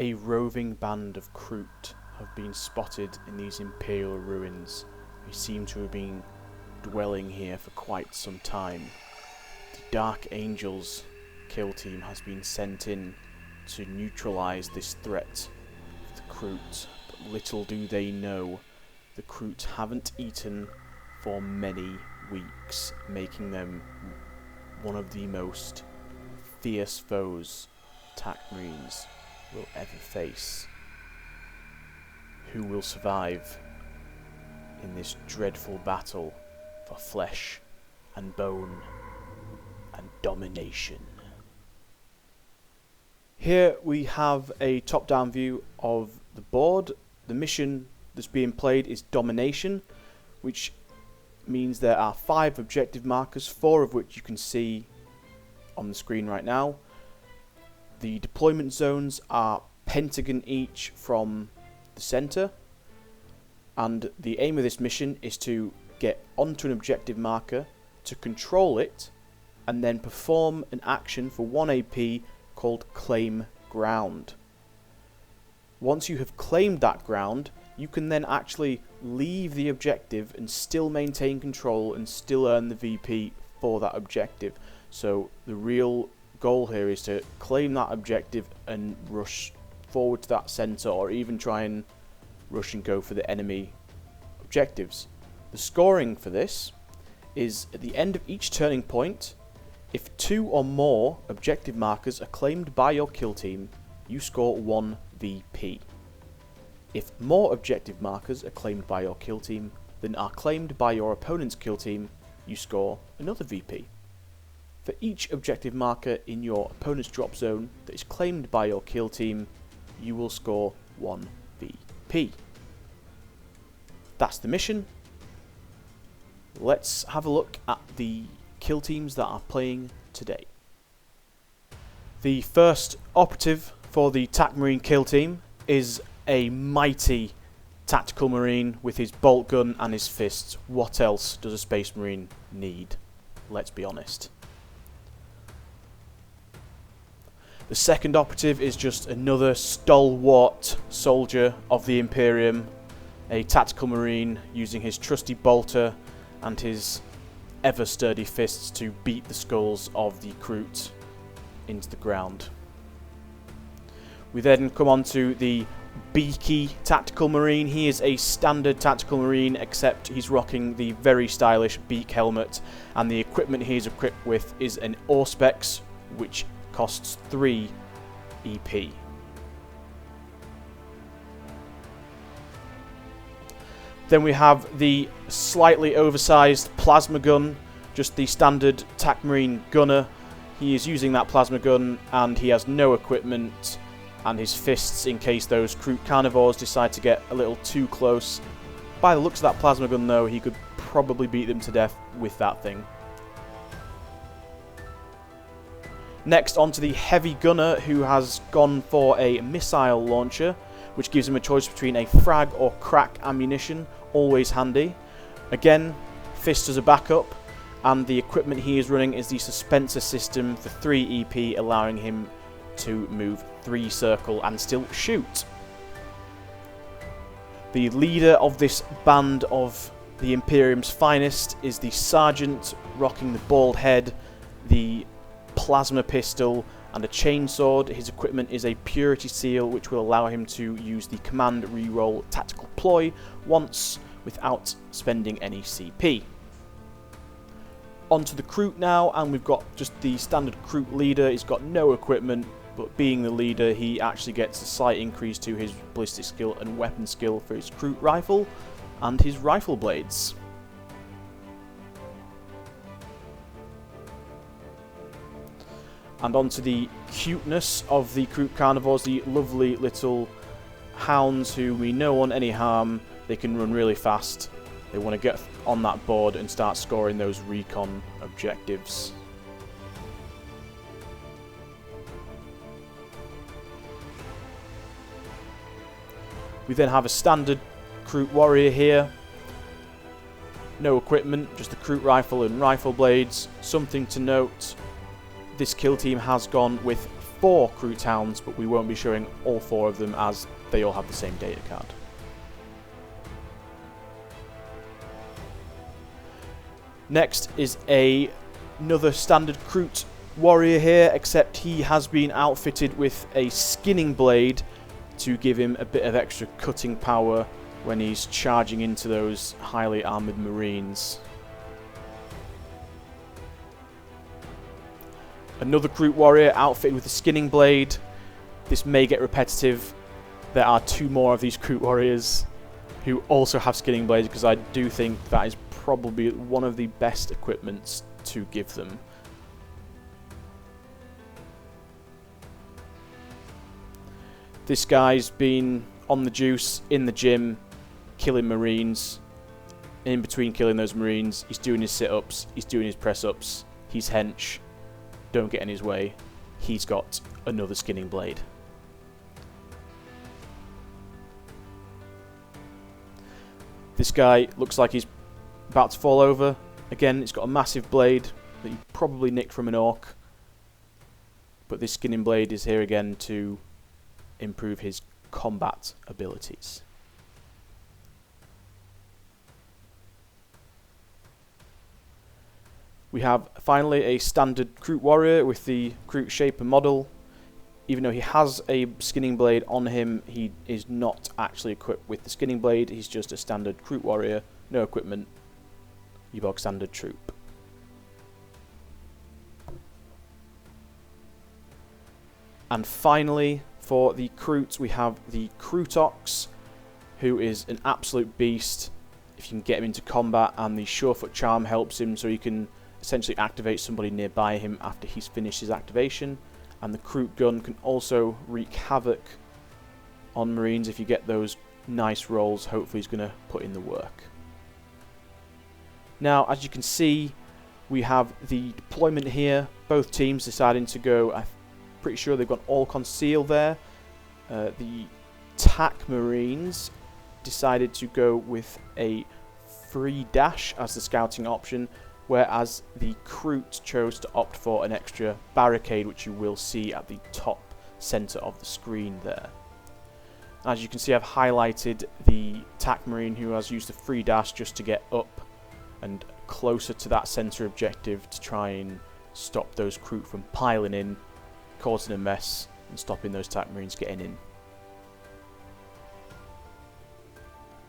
A roving band of Kroot have been spotted in these imperial ruins. They seem to have been dwelling here for quite some time. The Dark Angels kill team has been sent in to neutralise this threat of the Kroot, but little do they know the Kroot haven't eaten for many weeks, making them one of the most fierce foes attack marines will ever face. Who will survive in this dreadful battle for flesh and bone and domination? Here we have a top-down view of the board. The mission that's being played is domination, which means there are 5 objective markers, 4 of which you can see on the screen right now. The deployment zones are pentagon each from the centre, and the aim of this mission is to get onto an objective marker, to control it, and then perform an action for 1 AP called Claim Ground. Once you have claimed that ground, you can then actually leave the objective and still maintain control and still earn the VP for that objective. So the real goal here is to claim that objective and rush forward to that centre, or even try and rush and go for the enemy objectives. The scoring for this is at the end of each turning point. If 2 or more objective markers are claimed by your kill team, you score 1 VP. If more objective markers are claimed by your kill team than are claimed by your opponent's kill team, you score another VP. For each objective marker in your opponent's drop zone that is claimed by your kill team, you will score 1 VP. That's the mission. Let's have a look at the kill teams that are playing today. The first operative for the TAC Marine kill team is a mighty tactical marine with his bolt gun and his fists. What else does a space marine need? Let's be honest. The second operative is just another stalwart soldier of the Imperium, a tactical marine using his trusty bolter and his ever sturdy fists to beat the skulls of the Kroot into the ground. We then come on to the beaky tactical marine. He is a standard tactical marine, except he's rocking the very stylish beak helmet, and the equipment he is equipped with is an Auspex, which costs 3 EP. Then we have the slightly oversized plasma gun, just the standard TAC Marine gunner. He is using that plasma gun and he has no equipment, and his fists in case those Kroot carnivores decide to get a little too close. By the looks of that plasma gun though, he could probably beat them to death with that thing. Next onto the heavy gunner, who has gone for a missile launcher, which gives him a choice between a frag or crack ammunition, always handy. Again, fists as a backup, and the equipment he is running is the suspenser system for 3 EP, allowing him to move 3 circle and still shoot. The leader of this band of the Imperium's finest is the sergeant, rocking the bald head, the plasma pistol and a chainsword. His equipment is a purity seal, which will allow him to use the command reroll tactical ploy once without spending any CP. Onto the Kroot now, and we've got just the standard Kroot leader. He's got no equipment, but being the leader, he actually gets a slight increase to his ballistic skill and weapon skill for his Kroot rifle and his rifle blades. And onto the cuteness of the Kroot carnivores, the lovely little hounds who we know on any harm. They can run really fast. They want to get on that board and start scoring those recon objectives. We then have a standard Kroot warrior here. No equipment, just the Kroot rifle and rifle blades. Something to note, this kill team has gone with 4 Kroot Hounds, but we won't be showing all 4 of them as they all have the same data card. Next is another standard Kroot warrior here, except he has been outfitted with a skinning blade to give him a bit of extra cutting power when he's charging into those highly armoured marines. Another Kroot warrior outfitted with a skinning blade. This may get repetitive. There are 2 more of these Kroot warriors who also have skinning blades, because I do think that is probably one of the best equipments to give them. This guy's been on the juice in the gym, killing marines. In between killing those marines, he's doing his sit-ups, he's doing his press-ups, he's hench. Don't get in his way. He's got another skinning blade. This guy looks like he's about to fall over. Again, it's got a massive blade that he probably nicked from an orc. But this skinning blade is here again to improve his combat abilities. We have finally a standard Kroot warrior with the Kroot shaper model. Even though he has a skinning blade on him, he is not actually equipped with the skinning blade. He's just a standard Kroot warrior, no equipment, your bog standard troop. And finally, for the Kroot, we have the Krootox, who is an absolute beast if you can get him into combat, and the Surefoot Charm helps him, so you can essentially activate somebody nearby him after he's finished his activation. And the Kroot gun can also wreak havoc on marines if you get those nice rolls. Hopefully he's going to put in the work. Now, as you can see, we have the deployment here. Both teams deciding to go, I'm pretty sure they've got all conceal there. The TAC Marines decided to go with a free dash as the scouting option, whereas the Kroot chose to opt for an extra barricade, which you will see at the top centre of the screen there. As you can see, I've highlighted the TAC Marine who has used a free dash just to get up and closer to that centre objective to try and stop those Kroot from piling in, causing a mess, and stopping those TAC Marines getting in.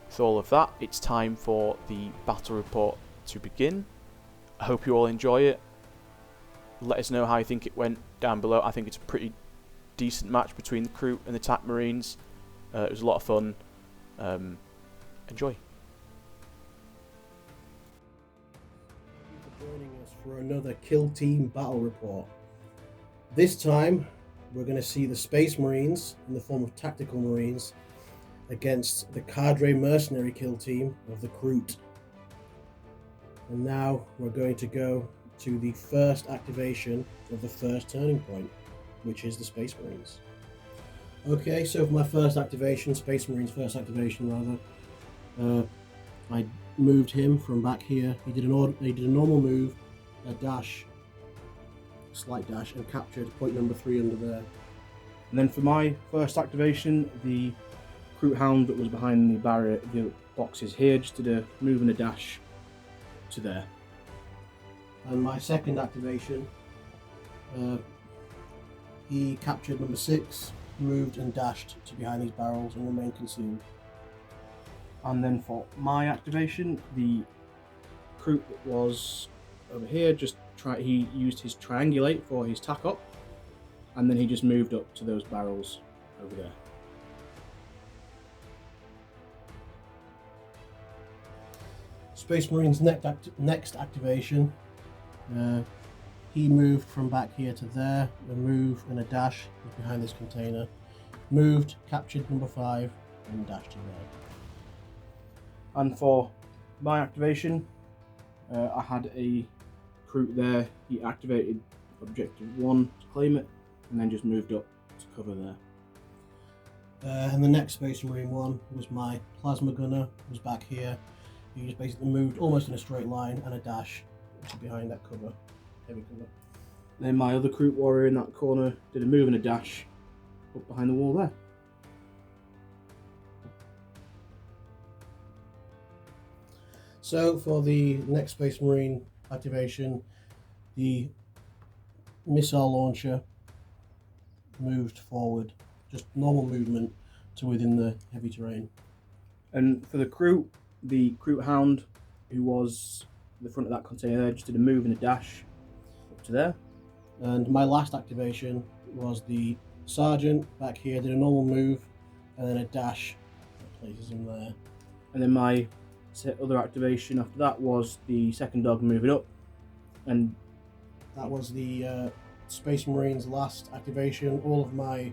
With all of that, it's time for the battle report to begin. I hope you all enjoy it. Let us know how you think it went down below. I think it's a pretty decent match between the Kroot and the TAC Marines. It was a lot of fun. Enjoy. Thank you for joining us for another Kill Team battle report. This time we're going to see the Space Marines in the form of tactical Marines against the Cadre Mercenary kill team of the Kroot. And now we're going to go to the first activation of the first turning point, which is the Space Marines. Okay, so for my first activation, Space Marines first activation rather, I moved him from back here. He did a normal move, a dash, a slight dash, and captured point number 3 under there. And then for my first activation, the Kroot Hound that was behind the barrier, the boxes here, just did a move and a dash to there. And my second activation, he captured number 6, moved and dashed to behind these barrels and remained concealed. And then for my activation, the Kroot that was over here he used his triangulate for his tack up, and then he just moved up to those barrels over there. Space Marine's next activation, he moved from back here to there, a move and a dash behind this container, moved, captured number 5 and dashed to there. And for my activation, I had a Kroot there. He activated objective 1 to claim it, and then just moved up to cover there. And the next Space Marine one was my Plasma Gunner, was back here. He just basically moved almost in a straight line and a dash to behind that cover, heavy cover. Then my other Kroot warrior in that corner did a move and a dash up behind the wall there. So for the next Space Marine activation, the missile launcher moved forward, just normal movement to within the heavy terrain. And for the Kroot hound, who was at the front of that container there, just did a move and a dash up to there. And my last activation was the sergeant back here, did a normal move and then a dash that places him there. And then my other activation after that was the second dog moving up. And that was the Space Marine's last activation. All of my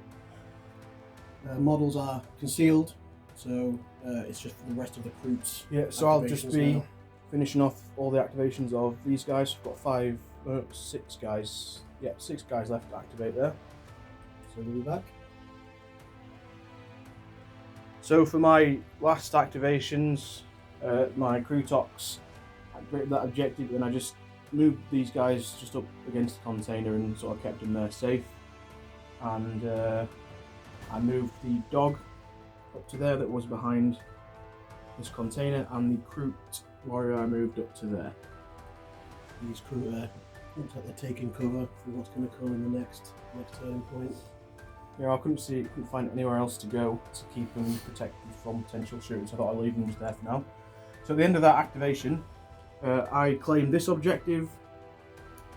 models are concealed, so it's just for the rest of the Kroots. Yeah, so I'll just be now. finishing off all the activations of these guys. I've got 6 guys. Yeah, 6 guys left to activate there. So we'll be back. So for my last activations, my Krootox activated that objective, and I just moved these guys just up against the container and sort of kept them there safe. And I moved the dog up to there that was behind this container, and the Kroot warrior I moved up to there. These Kroot looks like they're taking cover for what's going to come in the next turning point. Yeah, I couldn't find anywhere else to go to keep them protected from potential shooters. I thought I'd leave them just there for now. So at the end of that activation, I claimed this objective,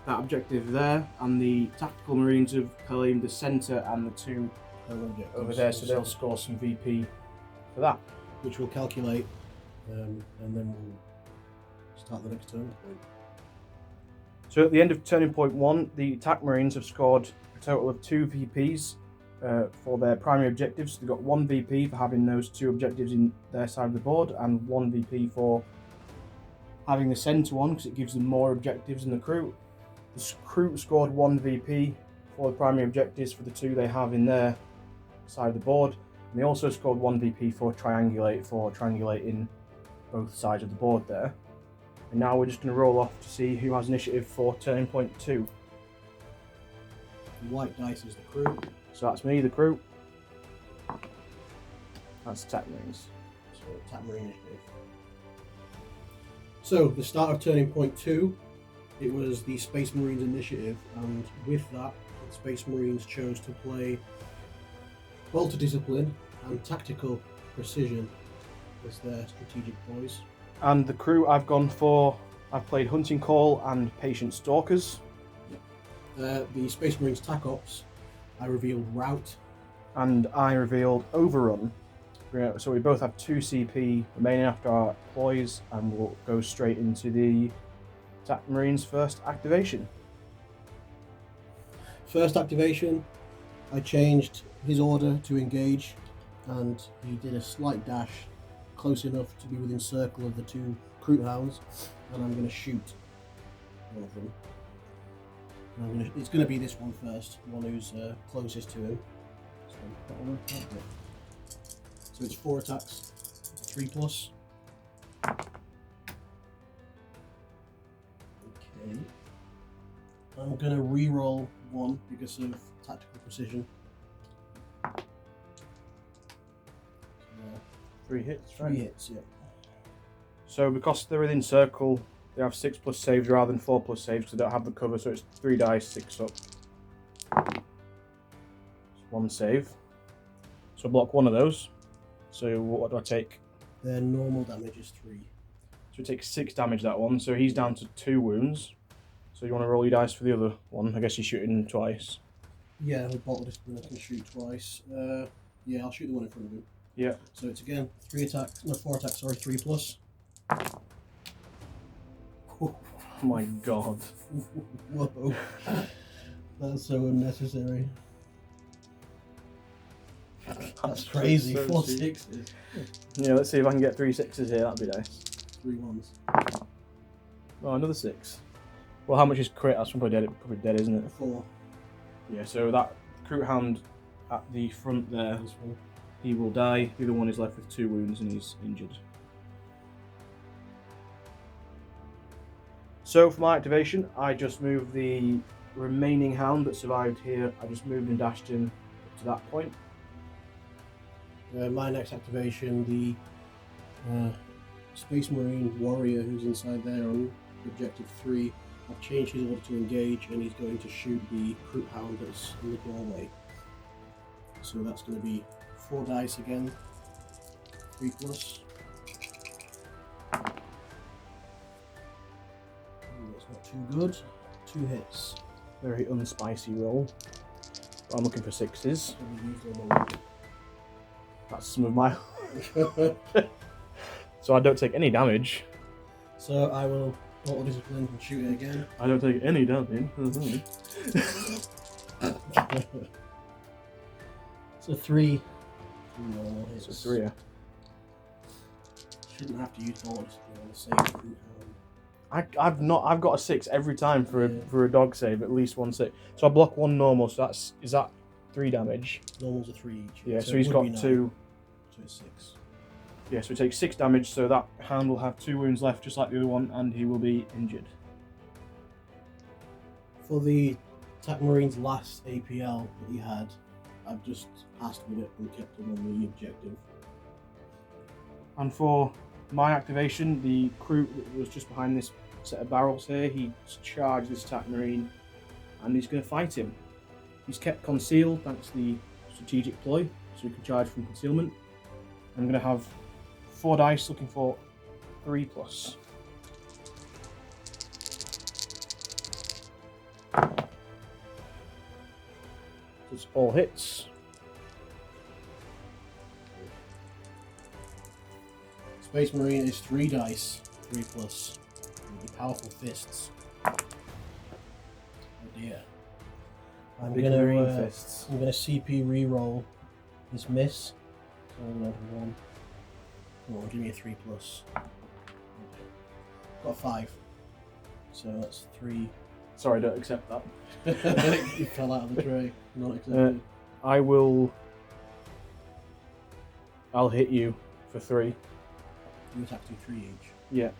that objective there, and the tactical marines have claimed the centre and the 2 over there, so they'll score some VP for that. Which we'll calculate, and then we'll start the next turn point. So at the end of turning point 1, the attack marines have scored a total of 2 VPs for their primary objectives. They've got 1 VP for having those 2 objectives in their side of the board, and 1 VP for having the centre one, because it gives them more objectives than the Kroot. The Kroot scored 1 VP for the primary objectives for the 2 they have in their side of the board, and they also scored 1 VP for triangulating both sides of the board there. And now we're just going to roll off to see who has initiative for turning point 2. The white dice is the Kroot. So that's me, the Kroot. That's attack marines. So attack marine initiative. So the start of turning point 2, it was the Space Marines initiative, and with that, the Space Marines chose to play bolter discipline and tactical precision as their strategic poise. And the Kroot I've played hunting call and patient stalkers. The Space Marines TAC Ops, I revealed route. And I revealed overrun. So we both have 2 CP remaining after our ploys, and we'll go straight into the attack marines first activation. First activation, I changed his order to engage, and he did a slight dash close enough to be within circle of the 2 Kroot hounds, and I'm going to shoot one of them. It's going to be this one first, one who's closest to him. So, that one, so it's 4 attacks, 3+. Okay. I'm going to re-roll 1 because of tactical precision. 3 hits, 3 hits, yeah. So because they're within circle, they have 6+ saves rather than 4+ saves because they don't have the cover, so it's 3 dice, 6 up. It's 1 save. So block 1 of those. So what do I take? Their normal damage is 3. So we take 6 damage that one, so he's down to 2 wounds. So you want to roll your dice for the other one? I guess you're shooting twice. Yeah, with bolter discipline I can shoot twice. Yeah, I'll shoot the one in front of him. Yeah. So it's again 4 attacks, sorry, 3+. Oh my god. Whoa. That's so unnecessary. That's crazy. so 4 cheap. 6s. Yeah, let's see if I can get 3 6s here, that'd be nice. 3 1s. Oh, another 6. Well, how much is crit? That's probably dead, isn't it? 4. Yeah, so that Kroot hound at the front there, he will die. The other one is left with 2 wounds and he's injured. So for my activation, I just move the remaining hound that survived here, I just moved and dashed him up to that point. My next activation, the Space Marine warrior who's inside there on objective 3. I've changed his order to engage, and he's going to shoot the Kroot hound that's in the doorway. So that's going to be 4 dice again, 3+. That's not too good. 2 hits. Very unspicy roll. But I'm looking for 6s. Probably used all my luck. That's some of my. So I don't take any damage. So I will auto discipline and shoot it again. I don't take any damage. So 3 normal hits. So 3. Shouldn't have to use auto discipline on the save Kroot hound. I've got a 6 every time for Yeah. a dog save, at least 1 6. So I block 1 normal, so is that 3 damage? Normals are 3 each. Yeah, so it he's would got be 9, 2. So it's 6. Yeah, so he takes 6 damage, so that hound will have 2 wounds left, just like the other one, and he will be injured. For the Attack Marine's last APL that he had, I've just passed with it and kept him on the objective. And for my activation, the Kroot that was just behind this set of barrels here, he's charged this attack marine, and he's going to fight him. He's kept concealed thanks to the strategic ploy, so he can charge from concealment. I'm going to have 4 dice looking for 3+. It's all hits. Space Marine is 3 dice, 3+. With powerful fists. Oh dear. I'm Big gonna marine fists. I'm gonna CP reroll this miss. So I'm gonna have 1. Come on, give me a 3+. Got a 5. So that's 3. Sorry, don't accept that. You fell out of the tray. Not accepted. I'll hit you for 3. You attack do 3 each. Yeah.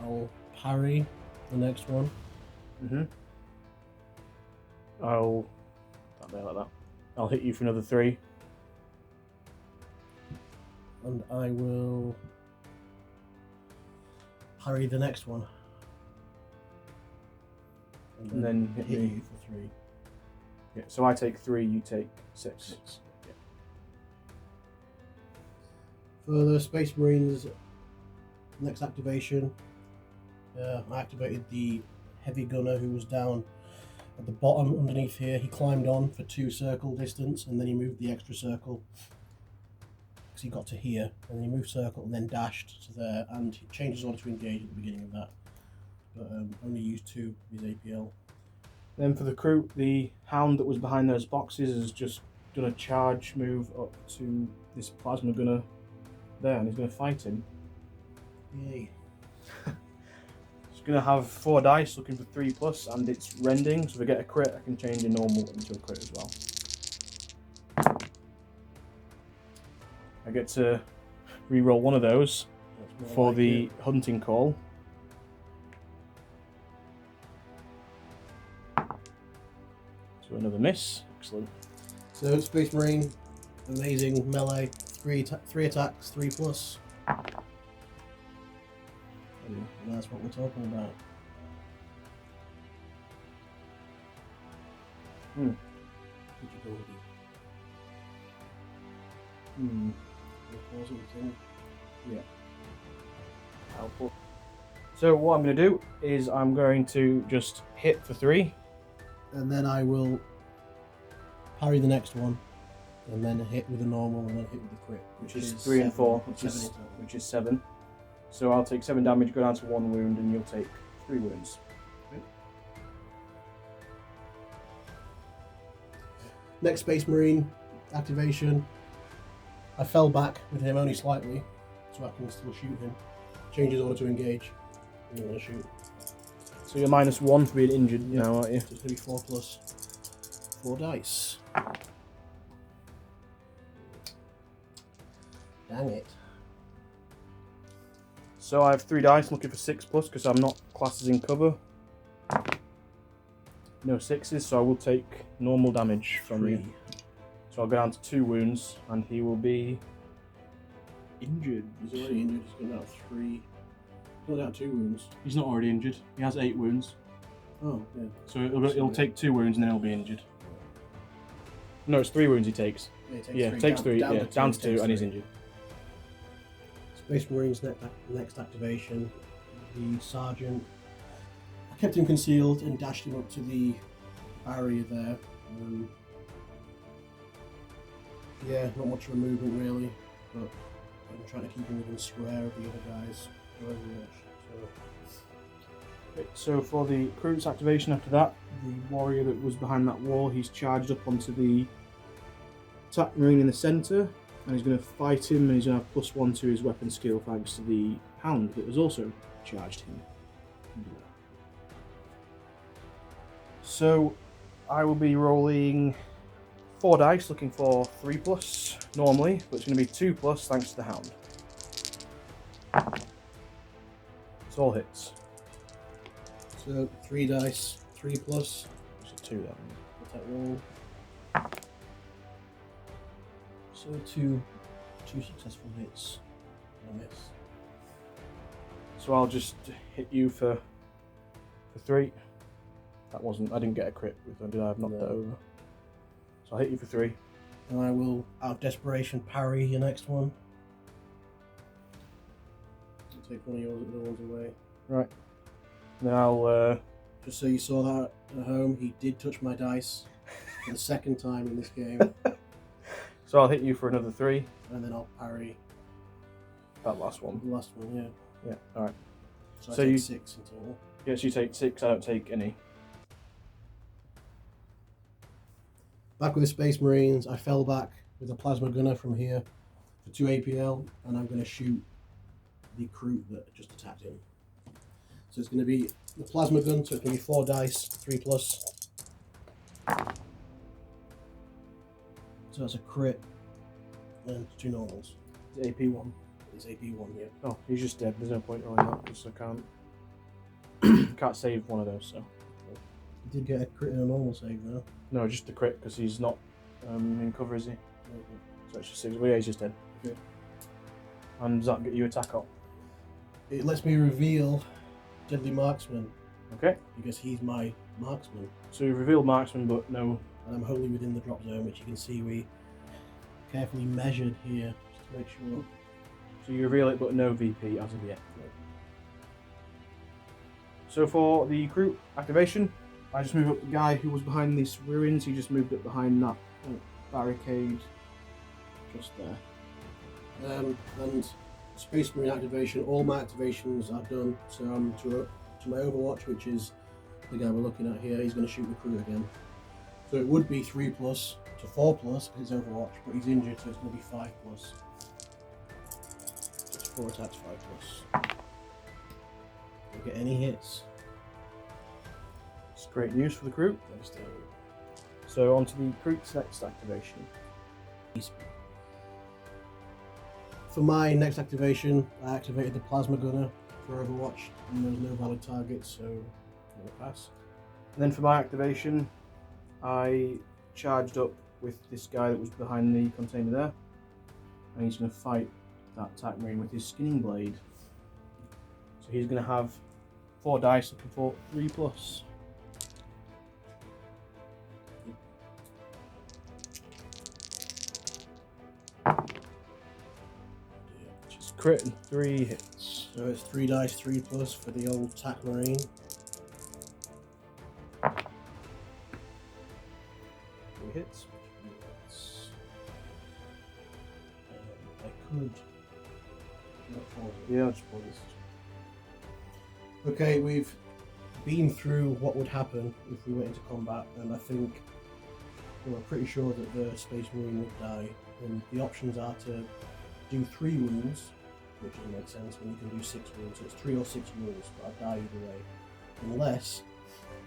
I'll parry the next one. I'll like that. I'll hit you for another 3. And I will parry the next one. And then hit me. you for 3. Yeah. So I take 3, you take 6. Yeah. For the Space Marines, next activation, I activated the heavy gunner who was down at the bottom underneath here. He climbed on for 2 circle distance, and then he moved the extra circle because he got to here, and then he moved circle and then dashed to there, and he changed his order to engage at the beginning of that, but only used 2 of his APL. Then for the Kroot, the hound that was behind those boxes has just done a charge move up to this plasma gunner there, and he's going to fight him. Yay. He's going to have 4 dice looking for 3+, and it's rending, so if I get a crit, I can change a normal into a crit as well. I get to re-roll one of those That's more for like the it. hunting call. So another miss. Excellent. So Space Marine, amazing melee, 3 attacks, 3+. And that's what we're talking about. Hmm. What you going to do? Hmm. Pause it, think. Yeah. Helpful. So what I'm going to do is I'm going to just hit for 3. And then I will parry the next one, and then hit with a normal, and then hit with a crit, Which is 3 and 4, 7 in total. which is 7. So I'll take 7 damage, go down to 1 wound, and you'll take 3 wounds. Next Space Marine activation. I fell back with him only slightly, so I can still shoot him. Change his order to engage. And I'm going to shoot. So you're -1 for being injured now, aren't you? So it's going to be 4+. 4 dice. Dang it. So I have 3 dice, looking for 6+ because I'm not classes in cover. No 6s, so I will take normal damage from you. So I'll go down to 2 wounds, and he will be injured. He's already injured. He's got out 3. He's got out 2 wounds. He's not already injured. He has 8 wounds. Oh, yeah. So he'll take 2 wounds and then he'll be injured. No, it's 3 wounds he takes. Yeah, He takes 3. Down to 2, and he's 3. injured. Space Marines next activation. The Sergeant. I kept him concealed and dashed him up to the barrier there. Yeah, not much of a movement really, but I'm trying to keep him within square of the other guys. So for the Kroot's activation after that, the warrior that was behind that wall, he's charged up onto the attack marine in the centre, and he's going to fight him, and he's going to have +1 to his weapon skill thanks to the hound that has also charged him. So I will be rolling 4 dice, looking for 3+ normally, but it's going to be 2+ thanks to the hound. It's all hits. So 3 dice, 3+. It's a 2 then. Attack roll. So two successful hits and a miss. So I'll just hit you for 3. That wasn't. I didn't get a crit with them, did I? I've knocked that over. So I'll hit you for 3. And I will, out of desperation, parry your next one. I'll take one of yours other ones away. Right. Then I'll. Just so you saw that at home, he did touch my dice for the second time in this game. So I'll hit you for another 3. And then I'll parry That last one. the last one, yeah. Yeah. All right. So I So take you- 6 in total. Yes, you take 6. I don't take any. Back with the Space Marines, I fell back with a plasma gunner from here for 2 APL, and I'm going to shoot the Kroot that just attacked him. So it's going to be the plasma gun, so it's going to be 4 dice, 3+. So that's a crit and 2 normals. It's AP1. It's AP1, yeah. Oh, he's just dead. There's no point rolling that because I can't save one of those. So He did get a crit and a normal save though. no, just the crit because he's not in cover, is he? So it's just 6. Well, yeah, he's just dead. Okay. And does that get you attack up? It lets me reveal Deadly Marksman Okay. because he's my marksman. So you revealed marksman, but no. And I'm wholly within the drop zone, which you can see we carefully measured here just to make sure. So you reveal it, but no VP as of yet. So for the Kroot activation, I just move up the guy who was behind these ruins. He just moved up behind that barricade, just there. And Space Marine activation, all my activations are done. So I'm to my Overwatch, which is the guy we're looking at here. He's going to shoot the Kroot again. So it would be 3+ to 4+ because it's Overwatch, but he's injured, so it's going to be 5+. So it's 4 attacks, 5+. Don't get any hits. It's great news for the Kroot. Devastating. So on to the Kroot's next activation. For my next activation, I activated the Plasma Gunner for Overwatch, and there was no valid target, so I'm going to pass. And then for my activation, I charged up with this guy that was behind the container there, and he's going to fight that attack marine with his skinning blade. So he's going to have 4 dice looking for 3+. Which is crit and 3 hits. So it's 3 dice, 3+ for the old Tac Marine. 3 hits. I could. Yeah, I'll just pull this. Okay, we've been through what would happen if we went into combat, and I think we're pretty sure that the Space Marine would die. And the options are to do 3 wounds, which doesn't make sense when you can do 6 wounds. So it's 3 or 6 wounds, but I die either way. Unless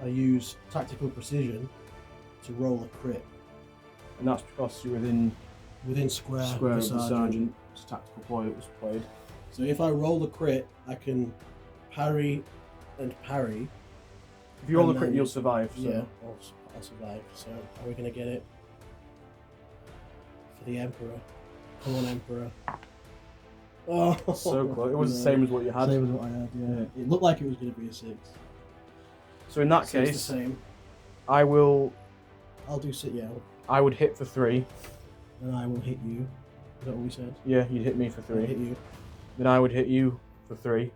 I use tactical precision to roll a crit. And that's because you're within Within square, square of of the the sergeant. sergeant's tactical ploy that was played. So if I roll the crit, I can parry and parry. If you roll And the crit, then- you'll survive. So. Yeah, I'll survive. So are we gonna get it for the Emperor? Come on, Emperor. Oh, So close. It was the no. same as what you had. Same as what I had. Yeah. It looked like it was gonna be a 6. So in that So it's the case, same. I'll do sit. Yeah, I would hit for 3. and I will hit you. Is that what we said? Yeah, you'd hit me for I'll 3. hit you, Then I would hit you for 3.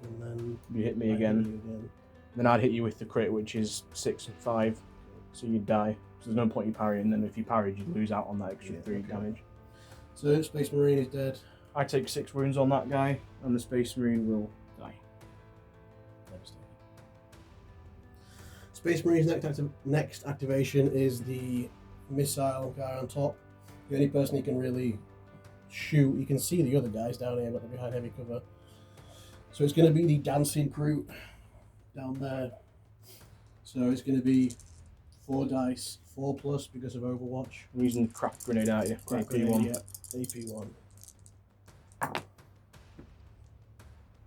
and then You hit me I again. hit you again. Then I'd hit you with the crit, which is 6 and 5. So you'd die. So there's no point you parrying. Then if you parried, you'd lose out on that extra 3 damage. So Space Marine is dead. I take 6 wounds on that guy, and the Space Marine will die. Devastating. Space Marine's next activation is the missile guy on top. The only person he can really shoot. You can see the other guys down here, but they're behind heavy cover. So it's going to be the dancing Kroot down there. So it's going to be 4 dice, 4+ because of Overwatch. I'm using craft grenade out you. Crap AP1. grenade, yeah, AP1.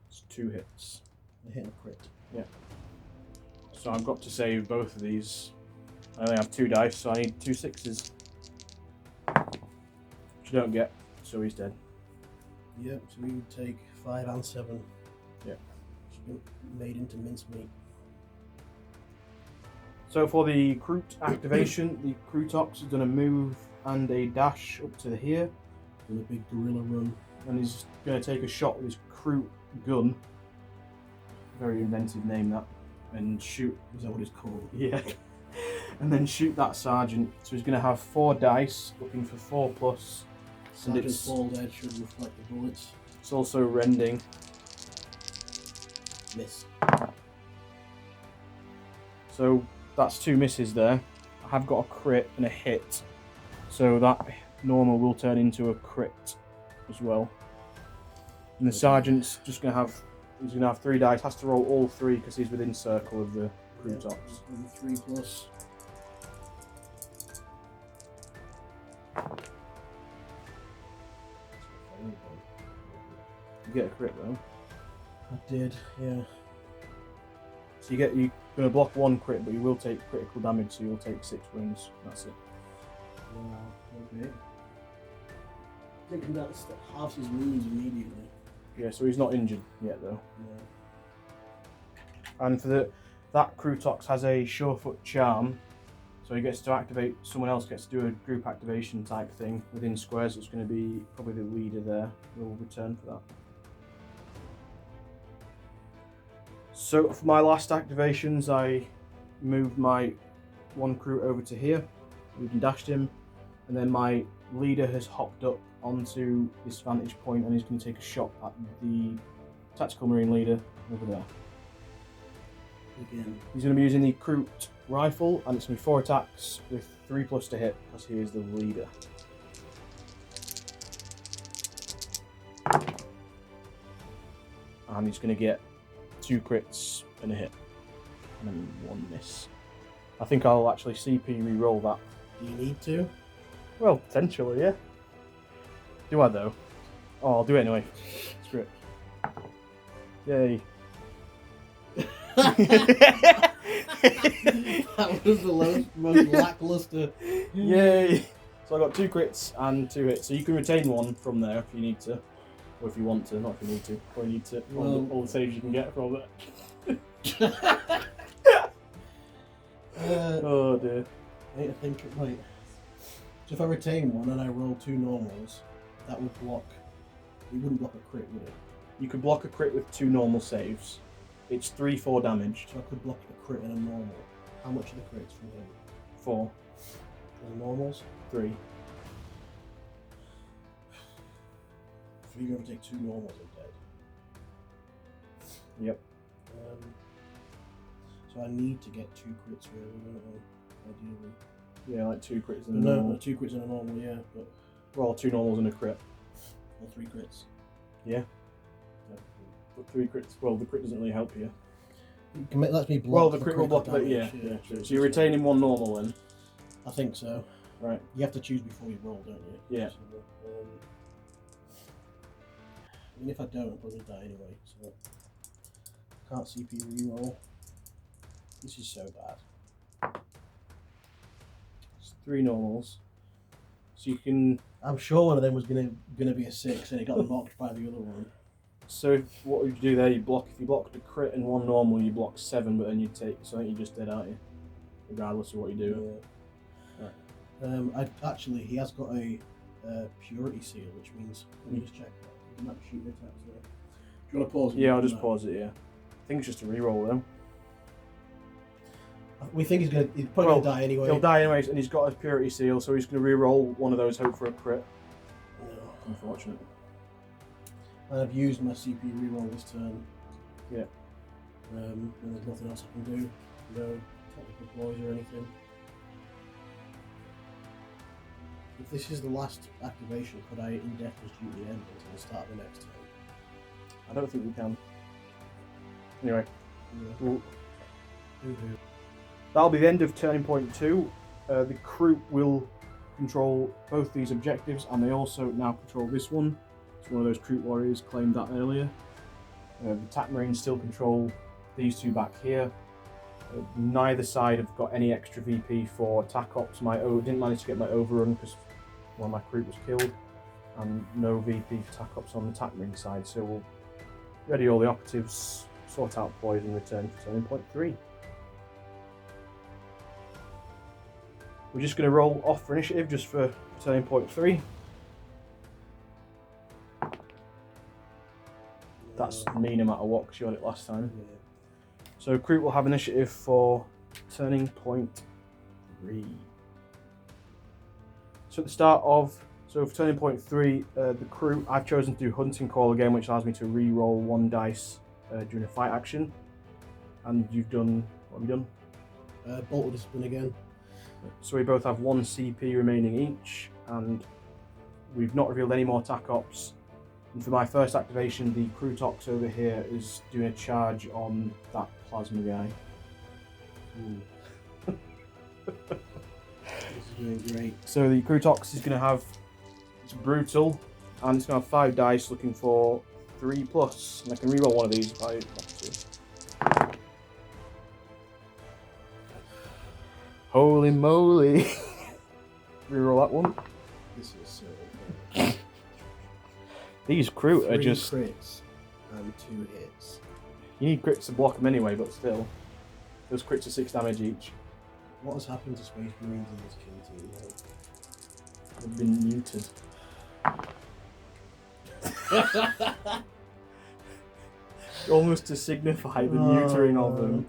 It's 2 hits. I hit a crit. So I've got to save both of these. I only have 2 dice, so I need 2 6s. Which you don't get, so he's dead. Yep, so we would take 5 and 7. Yep. It's been made into mincemeat. So for the Kroot activation, the Krootox is going to move and a dash up to here. With a big gorilla run. And he's going to take a shot with his Kroot gun. Very inventive name that. And shoot. Is that what it's called? Yeah. And then shoot that sergeant. So he's going to have 4 dice, looking for 4+. And Sergeant's fall dead should reflect the bullets. it's also rending. Miss. So that's 2 misses there. I have got a crit and a hit. So that normal will turn into a crit as well. And the sergeant's just going to have... He's going to have 3 dice. Has to roll all 3 because he's within circle of the Krootox. 3+. You get a crit though. I did, yeah. So you're going to block 1 crit, but you will take critical damage, so you'll take 6 wounds. That's it. Wow, okay. Thinking that halves his wounds immediately. Yeah, so he's not injured yet though. Yeah. And for that Krootox has a Surefoot charm, so he gets to activate. Someone else gets to do a group activation type thing within squares. It's going to be probably the leader there who will return for that. So for my last activations, I moved my 1 Kroot over to here. We can dash him, and then my leader has hopped up onto this vantage point, and he's going to take a shot at the tactical marine leader over there. Again. He's going to be using the Kroot rifle, and it's going to be 4 attacks with 3+ to hit because he is the leader. And he's going to get 2 crits and a hit, and then 1 miss. I think I'll actually CP re-roll that. Do you need to? Well, potentially, yeah. Do I though? Oh, I'll do it anyway. Screw it. Yay. That was the most lackluster. Yay! So I got 2 crits and 2 hits. So you can retain 1 from there if you need to. Or if you want to, not if you need to. Or you need to. All the saves you can get from that. Oh dear. I think, wait. So if I retain 1 and I roll 2 normals, that would block. You wouldn't block a crit, would it? You could block a crit with 2 normal saves. It's 3/4 damage. So I could block a crit and a normal. How much are the crits from him? 4, And the normals? 3. So you're going to take 2 normals and dead. Yep. So I need to get 2 crits really, don't I? Ideally. Yeah, like 2 crits But and a no, normal. 2 crits and a normal, yeah. But Well, 2 normals and a crit. or 3 crits. Yeah. But 3 crits. Well, the crit doesn't really help you. You can make, lets me block. Well, the for crit will block critical that. Yeah, damage, yeah. true. So you're retaining 1 normal then. I think so. Right. You have to choose before you roll, don't you? Yeah. So, mean, if I don't, I'm probably die anyway. So can't CP reroll. This is so bad. It's 3 normals. So you can. I'm sure one of them was gonna be a 6, and it got blocked by the other one. So what would you do there? You block. If you blocked a crit and 1 normal, you block 7, but then you take. So I think you just did, aren't you? Regardless of what you do. Yeah. Actually, he has got a purity seal, which means let me just check that. He might be shooting attacks there. Do you want to pause it? Yeah, I'll just pause it. Yeah. I think it's just a reroll though. We think he's probably gonna die anyway. He'll die anyways, and he's got a purity seal, so he's going to reroll one of those, hope for a crit. No. Unfortunate. And I've used my CP reroll this turn. Yeah. And there's nothing else I can do. No technical ploys or anything. If this is the last activation, could I indefinite duty end until the start of the next turn? I don't think we can. Anyway. Yeah. We'll, Hoo-hoo. That'll be the end of turning point 2. The Kroot will control both these objectives, and they also now control this one. It's one of those Kroot warriors claimed that earlier. The attack marines still control these 2 back here. Neither side have got any extra VP for attack ops. Didn't manage to get my overrun because one of my Kroot was killed, and no VP for attack ops on the attack marine side. So we'll ready all the operatives, sort out ploys, and return for turning point 3. We're just going to roll off for initiative just for turning point 3. That's me no matter what, because you had it last time. Yeah. So Kroot will have initiative for turning point 3. So at the start of, for turning point 3, the Kroot, I've chosen to do hunting call again, which allows me to re-roll 1 dice during a fight action. And you've done, what have you done? Bolt of Discipline again. So we both have 1 CP remaining each, and we've not revealed any more attack ops. And for my first activation, the Krootox over here is doing a charge on that plasma guy. This is doing great. So the Krootox is going to have, it's brutal, and it's going to have 5 dice looking for 3+. And I can reroll one of these if I want to. Holy moly! Reroll that one. This is so bad. These Kroot are 3 just. crits and 2 hits. You need crits to block them anyway, but still. Those crits are 6 damage each. What has happened to Space Marines in this kill team? They've been neutered. Almost to signify the neutering of them.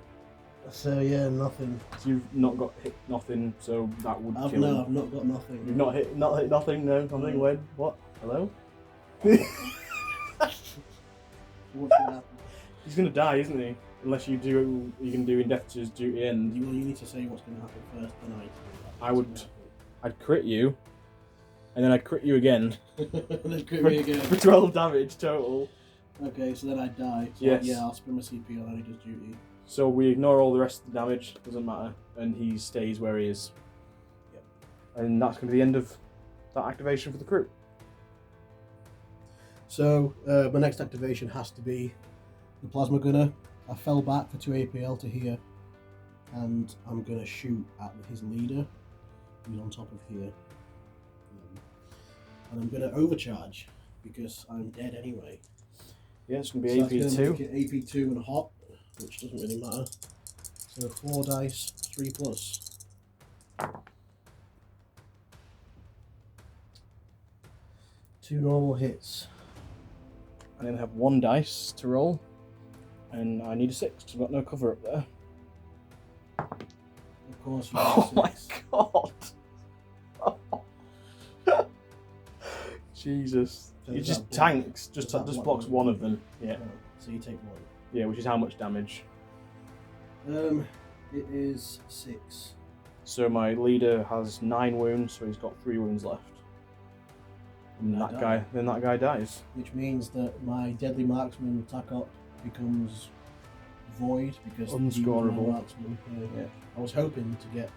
So yeah, nothing. So you've not got hit nothing, so that would kill him. I've not got nothing. You've not hit nothing, no, nothing. When? What? Hello? What's gonna happen? He's gonna die, isn't he? Unless you can do indefinite duty end. You need to say what's gonna happen first, then I would. I'd crit you, and then I'd crit you again. Then crit me again. For 12 damage total. Okay, so then I die. So Yes. Yeah, I'll spend my CP on Editor's duty. So we ignore all the rest of the damage, doesn't matter, and he stays where he is. Yep. And that's going to be the end of that activation for the Kroot. So my next activation has to be the Plasma Gunner. I fell back for 2 APL to here, and I'm going to shoot at his leader, who's on top of here. And I'm going to overcharge, because I'm dead anyway. Yeah, it's going to be So that's gonna AP2. make it AP2 and hot, which doesn't really matter. So 4 dice, 3+. Two normal hits. I then have 1 dice to roll, and I need a 6 because I've got no cover up there. Of course you Oh get my 6. god! Jesus. So He does just that block- tanks, just does that block blocks one of them. Yeah. Oh, so you take 1. Yeah, which is how much damage. It is 6. So my leader has 9 wounds, so he's got 3 wounds left. And I die. then that guy dies. Which means that my Deadly Marksman attack up becomes void because he was my Unscorable. marksman. Yeah. I was hoping to get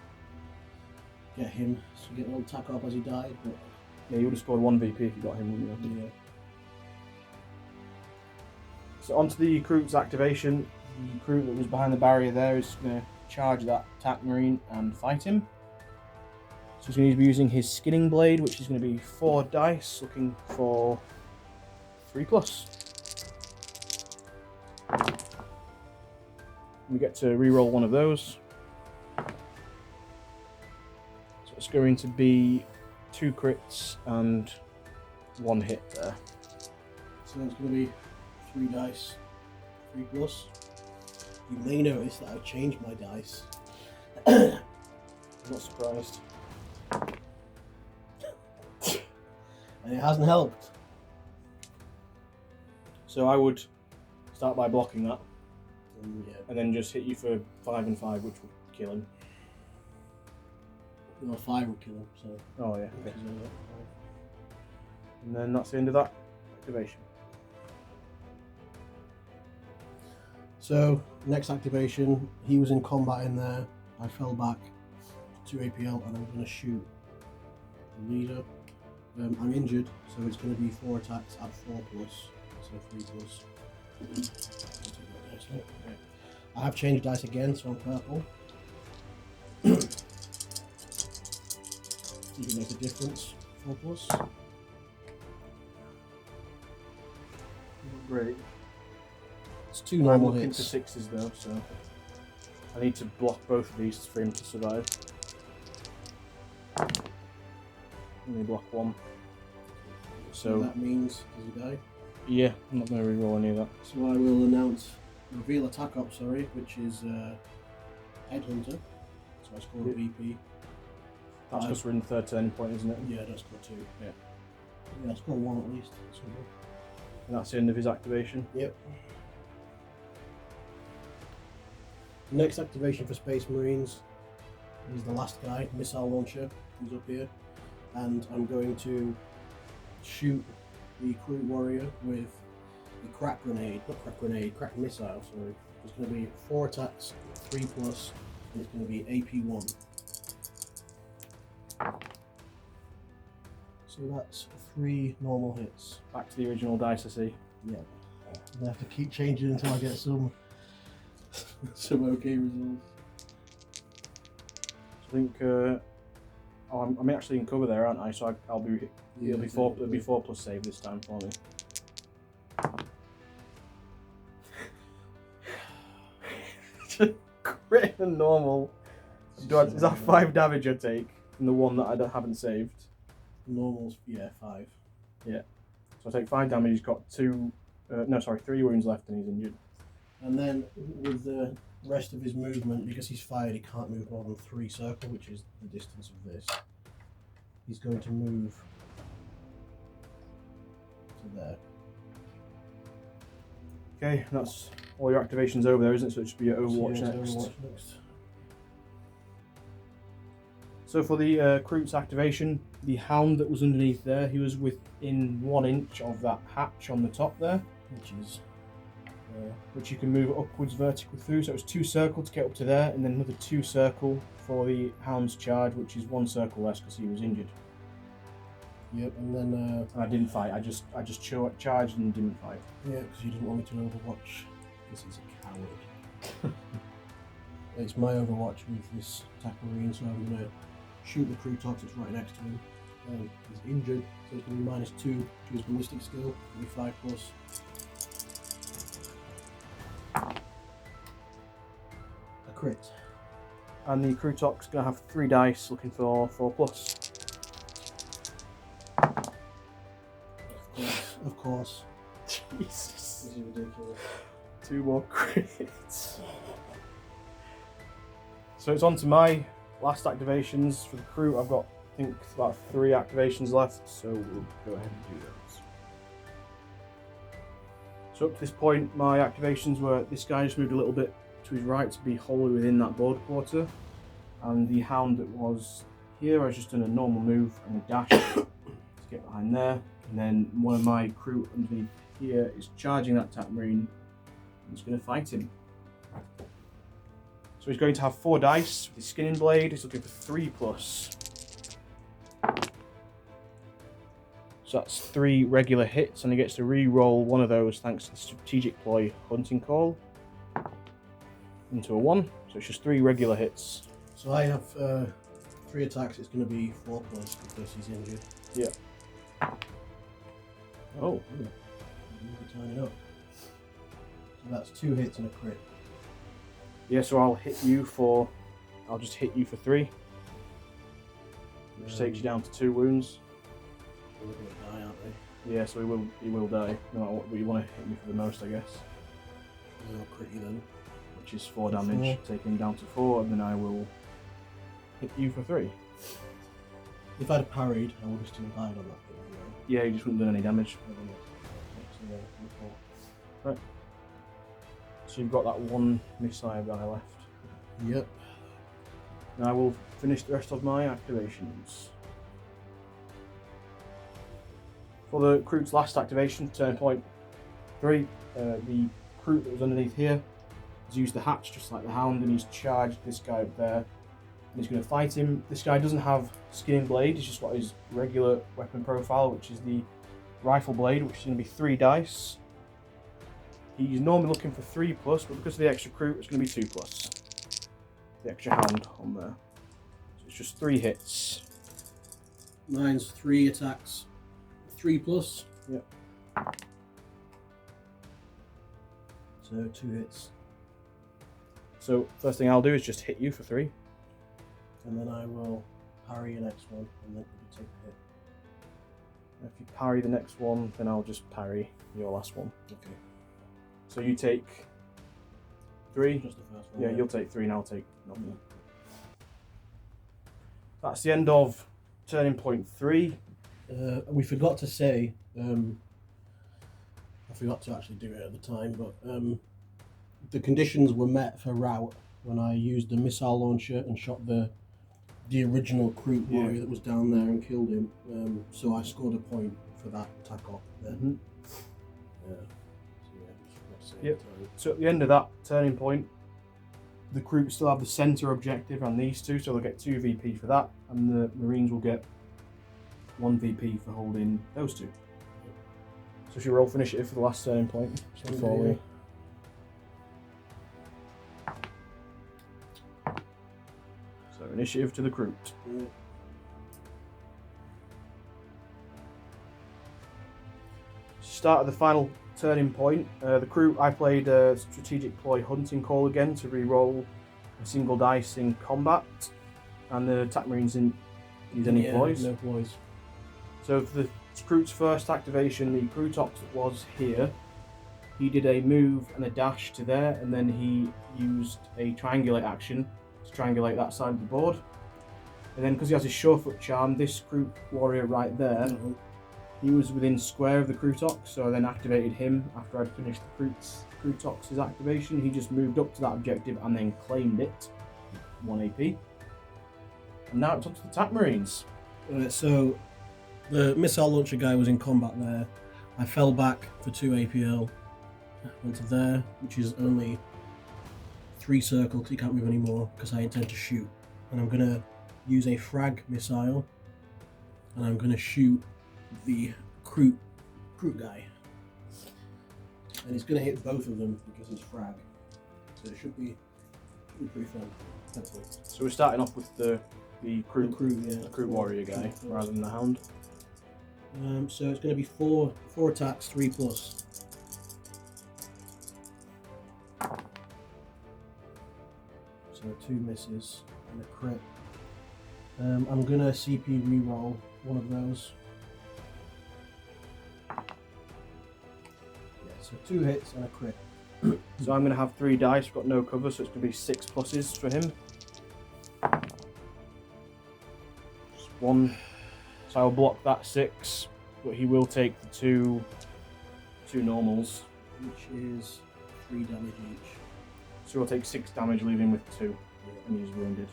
him to get an attack up as he died, but Yeah, you would have scored 1 VP if you got him, wouldn't you? yeah. So onto the Kroot's activation. The Kroot that was behind the barrier there is going to charge that attack marine and fight him. So he's going to be using his skinning blade, which is going to be 4 dice, looking for 3+. We get to reroll one of those. So it's going to be 2 crits and 1 hit there. So that's going to be 3 dice, 3+. You may notice that I've changed my dice. I'm not surprised. And it hasn't helped. So I would start by blocking that, Yeah. and then just hit you for 5 and 5, which would kill him. Well, 5 will kill him, so. Oh yeah. Which Okay. is only up And then that's the end of that activation. So, next activation, he was in combat in there. I fell back to APL and I'm going to shoot the leader. I'm injured, so it's going to be 4 attacks at 4+, so 3+. I have changed dice again, so I'm purple. You can make a difference, 4+. Great. It's 2 I'm normal looking hits. for 6s though, so I need to block both of these for him to survive. Only block 1. So that means, does he die? yeah, I'm not going to reroll any of that. So I will announce reveal attack up, which is Headhunter. So I scored a VP. That's because we're in the 3rd turning point, isn't it? Yeah, I scored 2. Yeah. Yeah, I scored 1 at least. So, And that's the end of his activation. yep. Next activation for Space Marines is the last guy, Missile Launcher, who's up here. And I'm going to shoot the Kroot Warrior with the crack missile, sorry. It's going to be 4 attacks, 3+, and it's going to be AP1. So that's 3 normal hits. Back to the original dice, I see. Yeah. I have to keep changing until I get some okay results. I think I'm actually in cover there, aren't I? So I'll be it'll be 4+ save this time for me. Crit and normal. Is that 5 damage I take from the one that I haven't saved? Normals, yeah, 5. Yeah. So I take 5 damage. He's got 3 wounds left, and he's injured. And then with the rest of his movement, because he's fired, he can't move more than 3 circle, which is the distance of this. He's going to move to there. Okay, that's all your activations over there, isn't it? So it should be your Overwatch So, yeah, next. Overwatch next. So for the Kroot's activation, the Hound that was underneath there, he was within 1 inch of that hatch on the top there, which you can move upwards vertically through. So it was 2 circle to get up to there, and then another 2 circle for the Hound's charge, which is 1 circle less because he was injured. Yep, and then And I didn't fight. I just charged and didn't fight. yeah, because you didn't want me to Overwatch, because he's a coward. It's my Overwatch with this attack marine, so I'm going to shoot the Kroot that's right next to him. He's injured, so it's going to be -2 to his ballistic skill, it'll be 5+. A crit. And the Krootok's going to have 3 dice, looking for 4+. Of course. Jesus. This is ridiculous. 2 more crits. So it's on to my last activations for the Kroot. I've got, I think, about 3 activations left, so we'll go ahead and do those. So up to this point, my activations were this guy just moved a little bit to his right to be wholly within that board quarter, and the Hound that was here, I was just doing a normal move and a dash to get behind there, and then one of my Kroot underneath here is charging that attack marine and he's going to fight him. So he's going to have 4 dice with his skinning blade. He's looking for 3+. So that's 3 regular hits, and he gets to re-roll one of those thanks to the strategic ploy hunting call into a 1. So it's just 3 regular hits. So I have 3 attacks. It's going to be 4+ because he's injured. Yeah. Oh. Turn it up. So that's 2 hits and a crit. Yeah, so I'll just hit you for 3. Which takes you down to 2 wounds. They're going to die, aren't they? Yeah, so he will die, no matter what, but you want to hit me for the most, I guess. I'll crit you then. Which is 4 damage, taking him down to 4, and then I will hit you for 3. If I'd parried, I would have still died on that hit. Yeah, you just wouldn't have done any damage. Right. So you've got that 1 missile guy left. Yep. Now I will finish the rest of my activations. For the Kroot's last activation, turn point 3, the Kroot that was underneath here has used the hatch just like the hound, and he's charged this guy up there. And he's going to fight him. This guy doesn't have skin and blade, he's just got his regular weapon profile, which is the rifle blade, which is going to be 3 dice. He's normally looking for 3+, but because of the extra Kroot, it's going to be 2+. The extra hound on there. So it's just 3 hits. Mine's 3 attacks, 3+. Yep. So 2 hits. So first thing I'll do is just hit you for 3. And then I will parry your next one, and then you take a hit. If you parry the next one, then I'll just parry your last one. Okay. So you take 3. Just the first one. Yeah, you'll take 3 and I'll take nothing. That's the end of turning point 3. We forgot to say, I forgot to actually do it at the time, but the conditions were met for rout when I used the missile launcher and shot the original Kroot warrior that was down there and killed him. So I scored a point for that attack op there. Mm-hmm. So Yep. So at the end of that turning point, the Kroot still have the centre objective and these 2, so they'll get 2 VP for that, and the Marines will get 1 VP for holding those 2. So should we roll for initiative for the last turning point? Just before we... So initiative to the Kroot. Start at the final turning point. The Kroot, I played a strategic ploy hunting call again to re-roll a single dice in combat, and the attack Marines didn't use any ploys. No ploys. So for the Kroot's first activation, the Krootox that was here, he did a move and a dash to there, and then he used a triangulate action to triangulate that side of the board. And then because he has his Surefoot charm, this Kroot warrior right there, he was within square of the Krootox, so I then activated him after I'd finished the Krootox's activation. He just moved up to that objective and then claimed it, 1 AP. And now it's up to the attack Marines. So the missile launcher guy was in combat there. I fell back for 2 APL, went to there, which is only 3 circles, you can't move anymore because I intend to shoot. And I'm going to use a frag missile, and I'm going to shoot the Kroot guy. And it's going to hit both of them because it's frag. So it should be pretty fun, hopefully. So we're starting off with the Kroot, Yeah. the Kroot warrior guy rather than the hound. So it's going to be 4 attacks, 3+. So 2 misses and a crit. I'm going to CP reroll one of those. Yeah, so 2 hits and a crit. So I'm going to have 3 dice, we've got no cover, so it's going to be 6 pluses for him. Just 1. So I'll block that 6, but he will take the two normals. Which is 3 damage each. So he'll take 6 damage, leaving with 2, and he's wounded.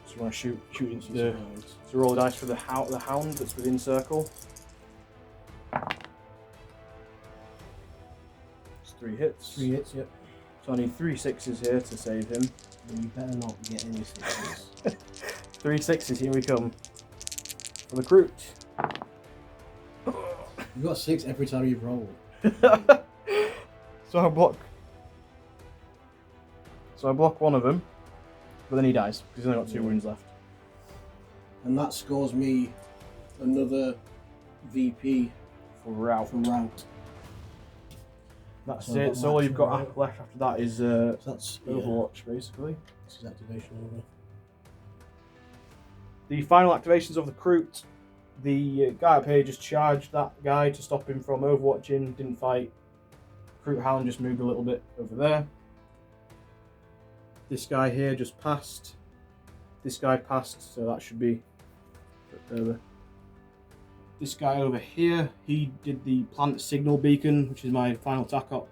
So you want to shoot into the... So roll the dice for the hound that's within circle. It's 3 hits. 3 hits, yep. So I need 3 6s here to save him. And you better not get any 6s. 3 6s, here we come. For the Kroot. You got 6 every time you've rolled. So I block. So I block one of them, but then he dies because he's only got 2 wounds left. And that scores me another VP For route. for route. That's So I've it. got So all Max you've got route. left after that is So that's Overwatch, basically. This is activation order. The final activations of the Kroot. The guy up here just charged that guy to stop him from overwatching, didn't fight. Kroot Hound just moved a little bit over there. This guy here just passed. This guy passed, so that should be over. This guy over here, he did the plant signal beacon, which is my final attack up,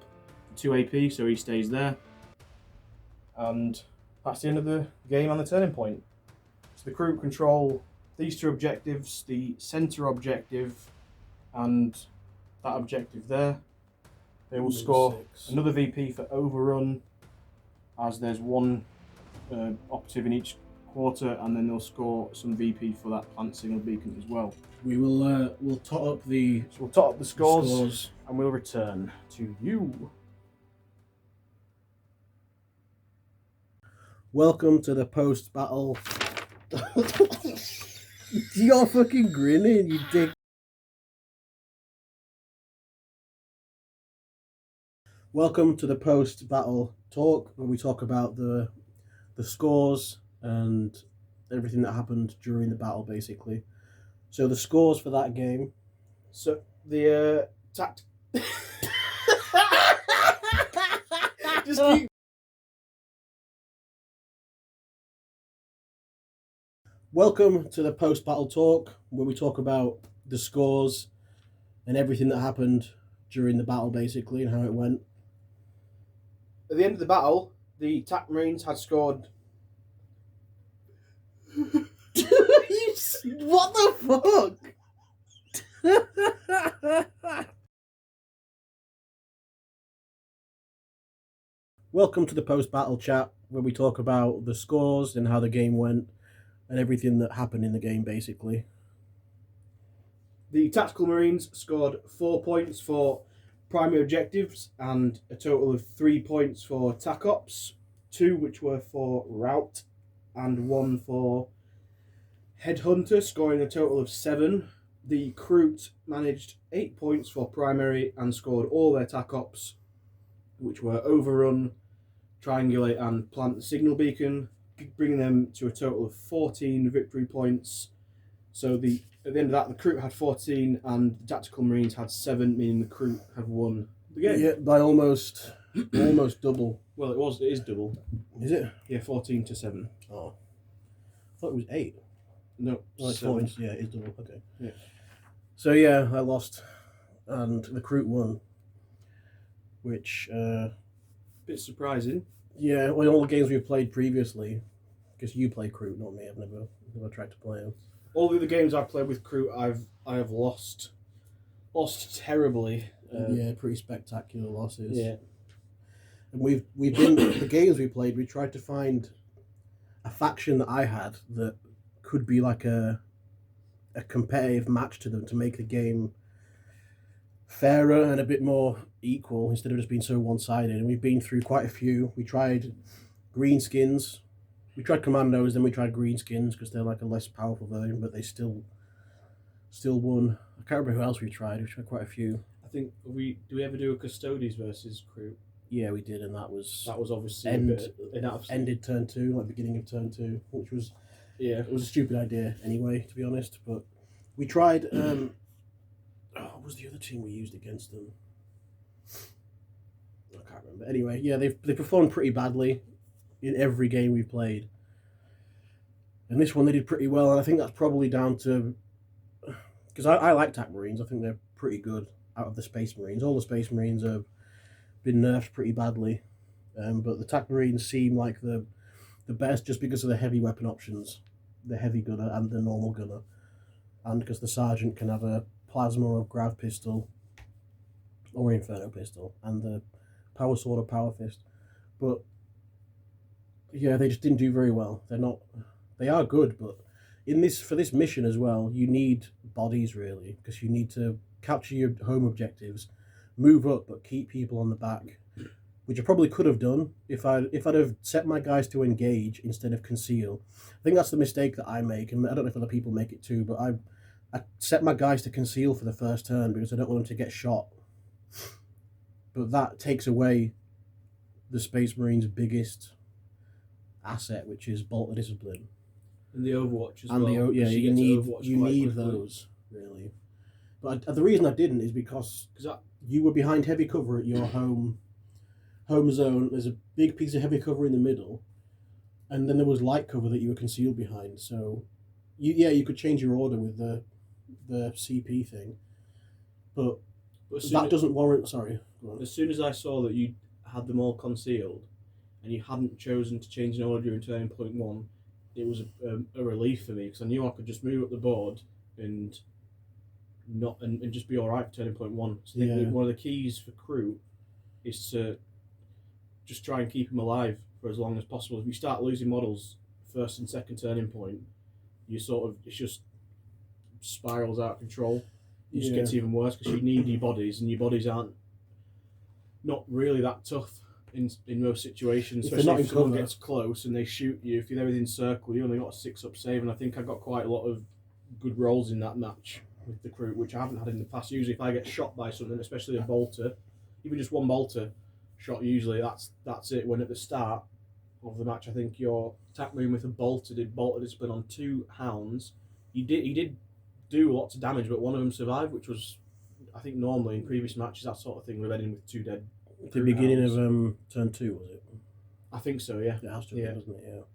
2 AP, so he stays there. And that's the end of the game and the turning point. So the Kroot control these 2 objectives, the centre objective and that objective there. They will score 6. another VP for overrun, as there's 1 operative in each quarter, and then they'll score some VP for that plant signal beacon as well. We will we'll tot up the So we'll top up the scores, scores. and we'll return to you. Welcome to the post-battle. You're fucking grinning, you dick. Welcome to the post-battle talk, where we talk about the scores and everything that happened during the battle, basically. So the scores for that game. So the tact. Just keep. Welcome to the post-battle talk, where we talk about the scores and everything that happened during the battle, basically, and how it went. At the end of the battle, the TAC Marines had scored. What the fuck? Welcome to the post-battle chat, where we talk about the scores and how the game went and everything that happened in the game, basically. The Tactical Marines scored 4 points for primary objectives and a total of 3 points for TAC Ops, 2 which were for route and 1 for Headhunter, scoring a total of 7. The Kroot managed 8 points for primary and scored all their TAC Ops, which were Overrun, Triangulate and Plant the Signal Beacon, bringing them to a total of 14 victory points. So at the end of that, the Kroot had 14 and the Tactical Marines had 7, meaning the Kroot have won the game. Yeah, by almost double. Well, it is double. Is it? Yeah, 14-7. Oh. I thought it was 8. No, Oh, it's 7. 4. Yeah, it is double. Okay. Yeah. So yeah, I lost, and the Kroot won. Which, Bit surprising. yeah, well, all the games we've played previously, because you play Kroot, not me. I've never tried to play him. All the other games I've played with Kroot, I have lost terribly. Yeah, pretty spectacular losses. Yeah. And we've been the games we played. We tried to find a faction that I had that could be like a competitive match to them to make the game fairer and a bit more equal instead of just being so one-sided. And we've been through quite a few. We tried greenskins. We tried commandos, then we tried greenskins because they're like a less powerful version, but they still won. I can't remember who else we tried. We tried quite a few. I think do we ever do a Custodes versus Kroot? Yeah, we did, and that was obviously ended turn 2, like beginning of turn 2, which was yeah. it was a stupid idea anyway, to be honest. But we tried. What was the other team we used against them? I can't remember. Anyway, yeah, they performed pretty badly in every game we've played, and this one they did pretty well. And I think that's probably down to because I like TAC Marines. I think they're pretty good out of the Space Marines. All the Space Marines have been nerfed pretty badly, but the TAC Marines seem like the best just because of the heavy weapon options, the heavy gunner and the normal gunner, and because the sergeant can have a plasma or grav pistol or inferno pistol and the power sword or power fist. But yeah, they just didn't do very well. They are good, but for this mission as well, you need bodies really, because you need to capture your home objectives, move up, but keep people on the back, which I probably could have done if I'd have set my guys to engage instead of conceal. I think that's the mistake that I make, and I don't know if other people make it too, but I set my guys to conceal for the first turn because I don't want them to get shot. But that takes away the Space Marines' biggest asset, which is Bolt of Discipline. And the Overwatch as and well. you need those, really. But the reason I didn't is because you were behind heavy cover at your home zone. There's a big piece of heavy cover in the middle, and then there was light cover that you were concealed behind. So, you could change your order with the CP thing, but that doesn't warrant. Sorry. As soon as I saw that you had them all concealed, and you hadn't chosen to change an order during turning point 1, it was a relief for me because I knew I could just move up the board and just be all right for turning point 1. So I think one of the keys for Kroot is to just try and keep him alive for as long as possible. If you start losing models first and second turning point, it just spirals out of control. It just gets even worse because you need your bodies, and your bodies aren't not really that tough in most situations, especially if someone gets close and they shoot you. If you're there within circle, you only got a 6-up save, and I think I got quite a lot of good rolls in that match with the Kroot, which I haven't had in the past. Usually if I get shot by something, especially a bolter, even just one bolter shot, usually that's it. When at the start of the match, I think your attack marine with a bolter did bolter discipline on 2 hounds. He did do lots of damage, but one of them survived, which was, I think, normally in previous matches that sort of thing would have ended with 2 dead. The beginning of turn 2, was it? I think so, yeah. It has to be, doesn't it?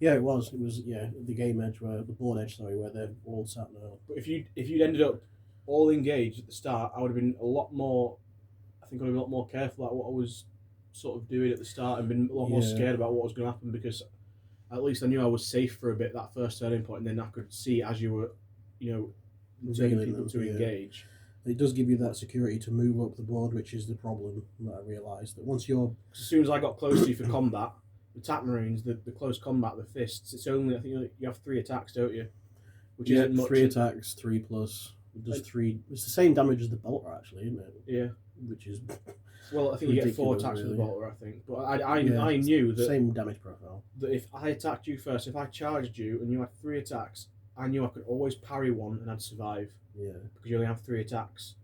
Yeah, it was. It was the game edge where the board edge, where they're all sat now. But if you'd ended up all engaged at the start, I would have been a lot more. I think I'd have been a lot more careful about what I was sort of doing at the start, and been a lot more scared about what was going to happen, because at least I knew I was safe for a bit that first turning point, and then I could see as you were, turning people to engage. It does give you that security to move up the board, which is the problem that I realised. That once you're... As soon as I got close to you for combat, the attack marines, the close combat, the fists, it's only, I think you have 3 attacks, don't you? Which isn't much. 3 attacks, 3 plus. It does 3... It's the same damage as the bolter, actually, isn't it? Yeah. Which is... Well, I think you get 4 attacks with the bolter, I think. But I knew that... Same damage profile. That if I attacked you first, if I charged you and you had 3 attacks, I knew I could always parry 1 and I'd survive. Yeah. Because you only have 3 attacks.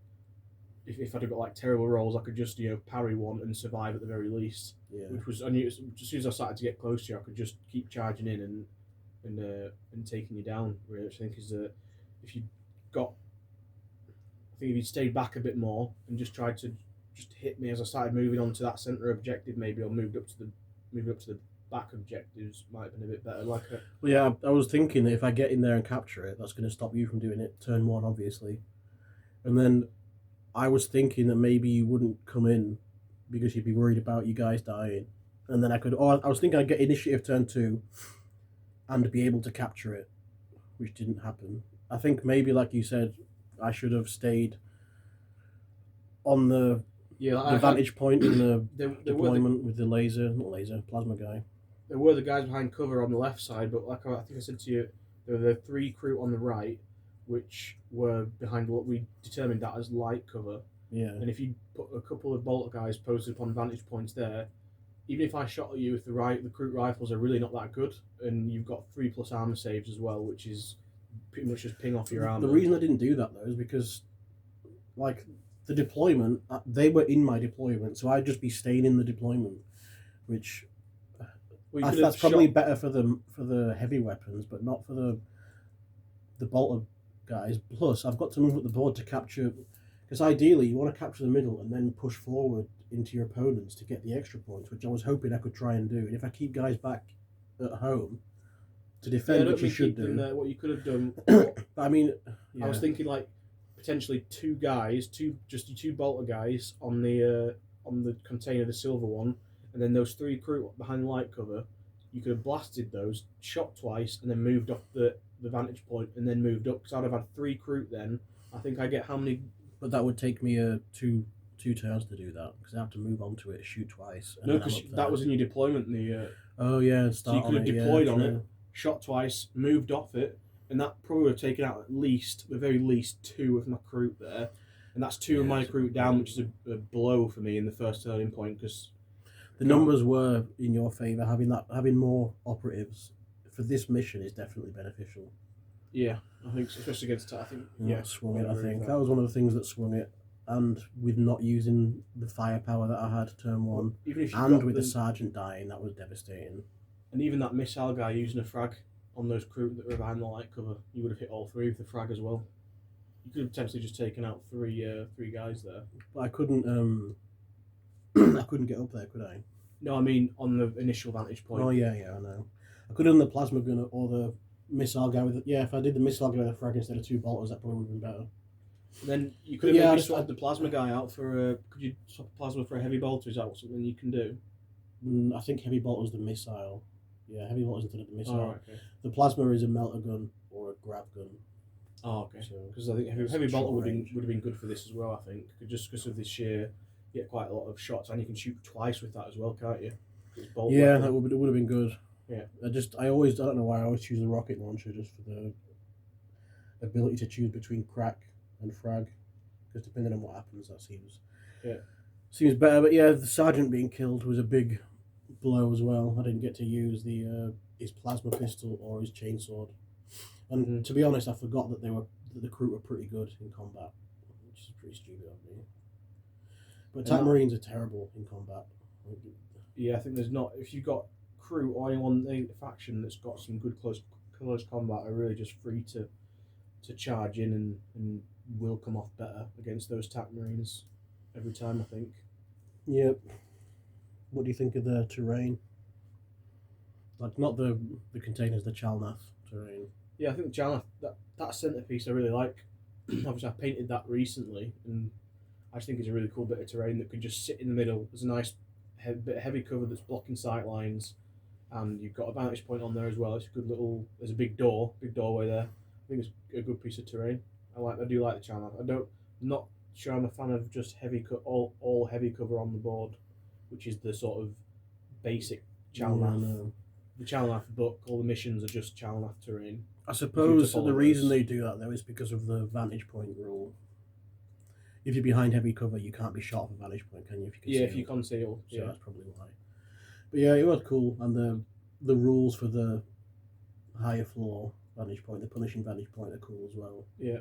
If I'd have got like terrible rolls, I could just parry 1 and survive at the very least. Yeah. Which was, I knew as soon as I started to get close to you, I could just keep charging in and taking you down. Really, which I think is if you got, I think if you stayed back a bit more and just tried to just hit me as I started moving on to that center objective, maybe, or moved up to the back objectives, might have been a bit better. Well, yeah, I was thinking that if I get in there and capture it, that's going to stop you from doing it turn 1, obviously, and then I was thinking that maybe you wouldn't come in because you'd be worried about you guys dying, and then I was thinking I'd get initiative turn 2 and be able to capture it, which didn't happen. I think maybe, like you said, I should have stayed on the vantage point in the deployment with the plasma guy. There were the guys behind cover on the left side, but like I think I said to you, there were the 3 Kroot on the right, which were behind what we determined that as light cover. Yeah. And if you put a couple of bolter guys posted upon vantage points there, even if I shot at you with the Kroot rifles are really not that good, and you've got 3+ armor saves as well, which is pretty much just ping off your armor. The reason I didn't do that though is because, like, the deployment, they were in my deployment, so I'd just be staying in the deployment, which that's probably better for the heavy weapons, but not for the bolter guys. Plus, I've got to move up the board to capture, because ideally you want to capture the middle and then push forward into your opponents to get the extra points, which I was hoping I could try and do. And if I keep guys back at home to defend, which you should do. What you could have done. I mean, I was thinking like potentially 2 guys, two bolter guys on the container, the silver one, and then those 3 Kroot behind light cover. You could have blasted those, shot twice, and then moved off the vantage point, and then moved up. Because I'd have had 3 Kroot then. I think I get how many? But that would take me 2 turns to do that, because I have to move onto it, shoot twice. No, because that was in your deployment. Oh yeah, so you could have deployed on it, shot twice, moved off it, and that probably would have taken out at least, the very least, 2 of my Kroot there. And that's 2 of my Kroot down, which is a blow for me in the first turning point because the numbers were in your favour. Having more operatives for this mission is definitely beneficial. Yeah, I think especially against I think swung it. I think that was one of the things that swung it, and with not using the firepower that I had turn 1, even if and with the sergeant dying, that was devastating. And even that missile guy using a frag on those Kroot that were behind the light cover, you would have hit all 3 with the frag as well. You could have potentially just taken out 3 guys there. But I couldn't I couldn't get up there, could I? No, I mean on the initial vantage point. Oh yeah, I know. I could have done the plasma gun or the missile guy with if I did the missile guy with a frag instead of 2 bolters, that probably would have been better. And then you could have maybe swapped the plasma guy out for could you swap a plasma for a heavy bolter? Is that something you can do? I think heavy bolt was the missile. Yeah, heavy bolt instead of the missile. Oh, right, okay. The plasma is a melter gun or a grab gun. Oh, okay. Because I think heavy bolter would have been good for this as well. I think just because of this sheer, you get quite a lot of shots, and you can shoot twice with that as well, can't you? Yeah, that would have been good. Yeah. I don't know why I always choose the rocket launcher just for the ability to choose between crack and frag, because depending on what happens, that seems better. But yeah, the sergeant being killed was a big blow as well. I didn't get to use his plasma pistol or his chainsword, and to be honest, I forgot that the Kroot were pretty good in combat, which is pretty stupid of me. But attack marines are terrible in combat. Yeah, I think there's not if you've got Kroot or anyone in the faction that's got some good close combat are really just free to charge in and will come off better against those attack marines every time, I think. Yep. What do you think of the terrain? Like, not the containers, the Chalnath terrain. Yeah, I think the Chalnath, that centrepiece I really like. Obviously, I painted that recently, and I just think it's a really cool bit of terrain that could just sit in the middle. There's a nice bit of heavy cover that's blocking sight lines, and you've got a vantage point on there as well. It's a good little. There's a big doorway there. I think it's a good piece of terrain. I do like the Chalnath. I'm not sure I'm a fan of just all heavy cover on the board, which is the sort of basic Chalnath. No. The Chalnath book, all the missions are just Chalnath terrain. I suppose the reason they do that though is because of the vantage point rule. If you're behind heavy cover, you can't be shot off a vantage point, can you? If you conceal. So that's probably why. But yeah, it was cool, and the rules for the higher floor vantage point, the punishing vantage point, are cool as well. Yeah.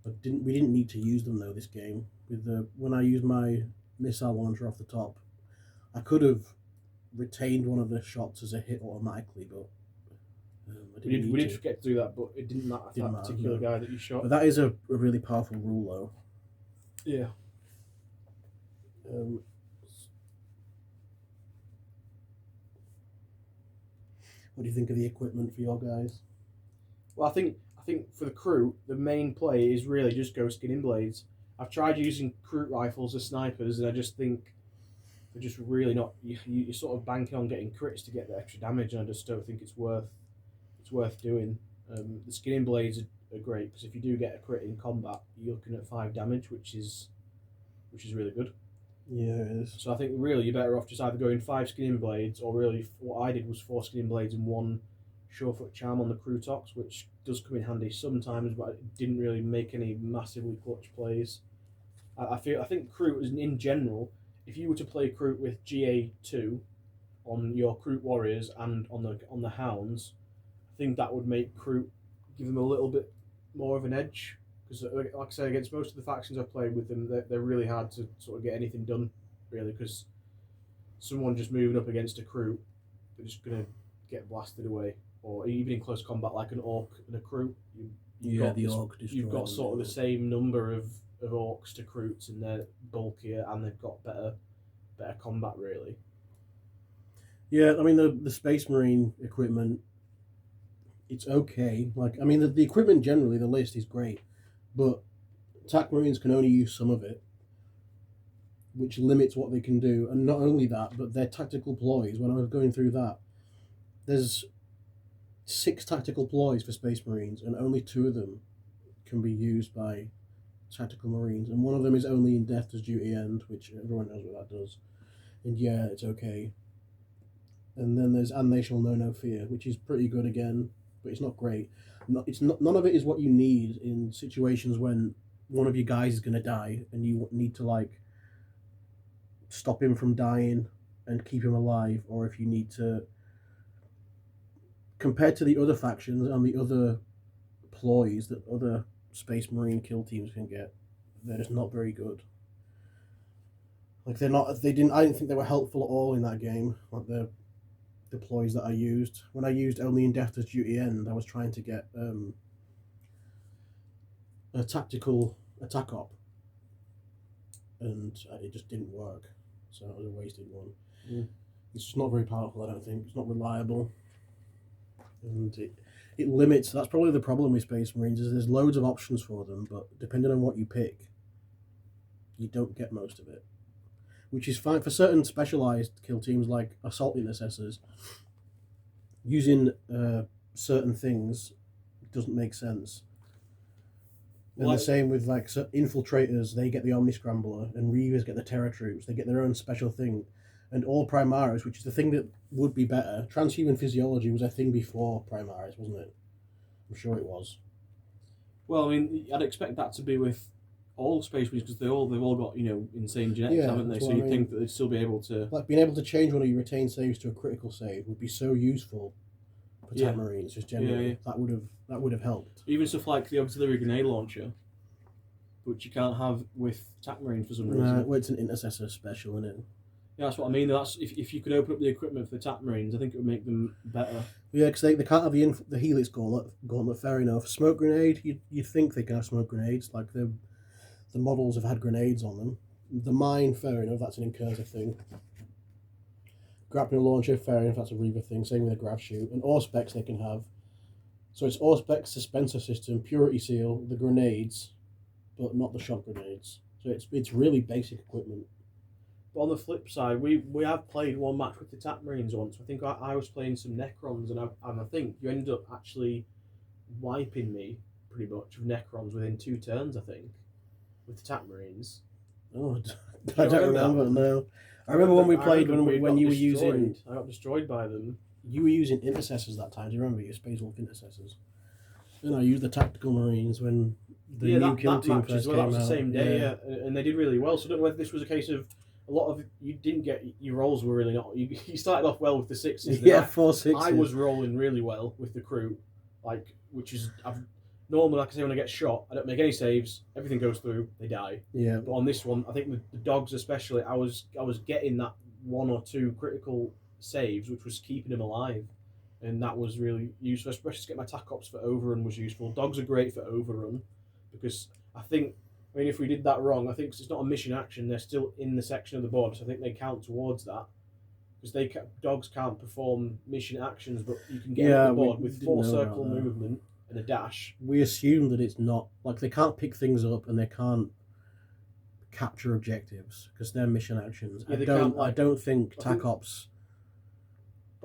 But we didn't need to use them though this game. When I used my missile launcher off the top, I could have retained one of the shots as a hit automatically, but we did forget to do that, but it didn't matter for that particular guy that you shot. But that is a really powerful rule though. Yeah. What do you think of the equipment for your guys? Well, I think for the Kroot, the main play is really just go skinning blades. I've tried using Kroot rifles as snipers, and I just think they're just really not. You're sort of banking on getting crits to get the extra damage, and I just don't think it's worth doing. The skinning blades are great because if you do get a crit in combat, you're looking at 5 damage, which is really good. Yeah, it is. So I think really you're better off just either going 5 skinning blades, or really what I did was 4 skinning blades and 1 surefoot charm on the Krootox, which does come in handy sometimes, but it didn't really make any massively clutch plays. I think Kroot is in general. If you were to play Kroot with GA2 on your Kroot warriors and on the hounds, I think that would make Kroot give them a little bit more of an edge. Because, like I say, against most of the factions I've played with them, they're really hard to sort of get anything done, really, because someone just moving up against a Kroot, they're just going to get blasted away. Or even in close combat, like an Orc and a Kroot, you've got sort of the same number of Orcs to Kroots, and they're bulkier and they've got better combat, really. Yeah, I mean, the Space Marine equipment, it's okay. Like, I mean, the equipment generally, the list is great, but attack marines can only use some of it, which limits what they can do. And not only that, but their tactical ploys, when I was going through that, there's 6 tactical ploys for Space Marines, and only 2 of them can be used by tactical marines, and one of them is only in Death Does Duty End, which everyone knows what that does. And yeah, it's okay. And then there's And They Shall Know No Fear, which is pretty good again, but it's not great. None of it is what you need in situations when one of your guys is going to die, and you need to like stop him from dying and keep him alive, or if you need to, compared to the other factions and the other ploys that other Space Marine kill teams can get, they're just not very good. Like they're not. They didn't. I didn't think they were helpful at all in that game. Like the ploys that I used when I used only in Death Does Duty End, I was trying to get a tactical attack op, and it just didn't work. So it was a wasted one. Mm. It's just not very powerful. I don't think it's not reliable, and it limits. That's probably the problem with Space Marines is there's loads of options for them, but depending on what you pick, you don't get most of it. Which is fine for certain specialized kill teams like assault intercessors. Using certain things doesn't make sense. And the same with like infiltrators, they get the Omni Scrambler, and Reavers get the Terror Troops. They get their own special thing. And all Primaris, which is the thing that would be better. Transhuman Physiology was a thing before Primaris, wasn't it? I'm sure it was. Well, I mean, I'd expect that to be with all Space Marines because they've all got insane genetics, haven't they? So you'd think that they'd still be able to, like being able to change one of your retained saves to a critical save would be so useful for Tank Marines. Just generally, that would have helped. Even stuff like the auxiliary grenade launcher, which you can't have with Tank Marines for some reason. Well, it's an intercessor special, isn't it? Yeah, that's what I mean. That's if you could open up the equipment for the Tank Marines, I think it would make them better. Yeah, because they can't have the Helix Gauntlet. Fair enough. Smoke grenade, you'd think they can have smoke grenades, like the models have had grenades on them. The mine, fair enough, that's an Incurser thing. Grappling launcher, fair enough, that's a Reaver thing. Same with the grav shoot. And Auspex they can have. So it's Auspex, Suspensor System, Purity Seal, the grenades, but not the shock grenades. So it's really basic equipment. But on the flip side, we have played one match with the Tank Marines once. I think I was playing some Necrons, and I think you ended up actually wiping me pretty much with Necrons within 2 turns, I think. With the Tank Marines. Oh, I don't remember. No, I remember when we played when you were using. I got destroyed by them. You were using intercessors that time. Do you remember your Space Wolf intercessors? And I used the tactical Marines when the new kill team first came out. That was the same day, and they did really well. So I don't know whether this was a case of a lot of you didn't get your rolls were really not. You started off well with the 6s. Yeah, 4 6s. I was rolling really well with the Kroot, which is normally, like I say, when I get shot, I don't make any saves. Everything goes through. They die. Yeah. But on this one, I think the dogs especially, I was getting that 1 or 2 critical saves, which was keeping them alive, and that was really useful. Especially to get my tac ops for overrun was useful. Dogs are great for overrun because I think. I mean, if we did that wrong, I think it's not a mission action. They're still in the section of the board, so I think they count towards that. Because dogs can't perform mission actions, but you can get on the board with 4 circle movement and a dash. We assume that it's not like they can't pick things up and they can't capture objectives because they're mission actions. Yeah, I don't think tac ops.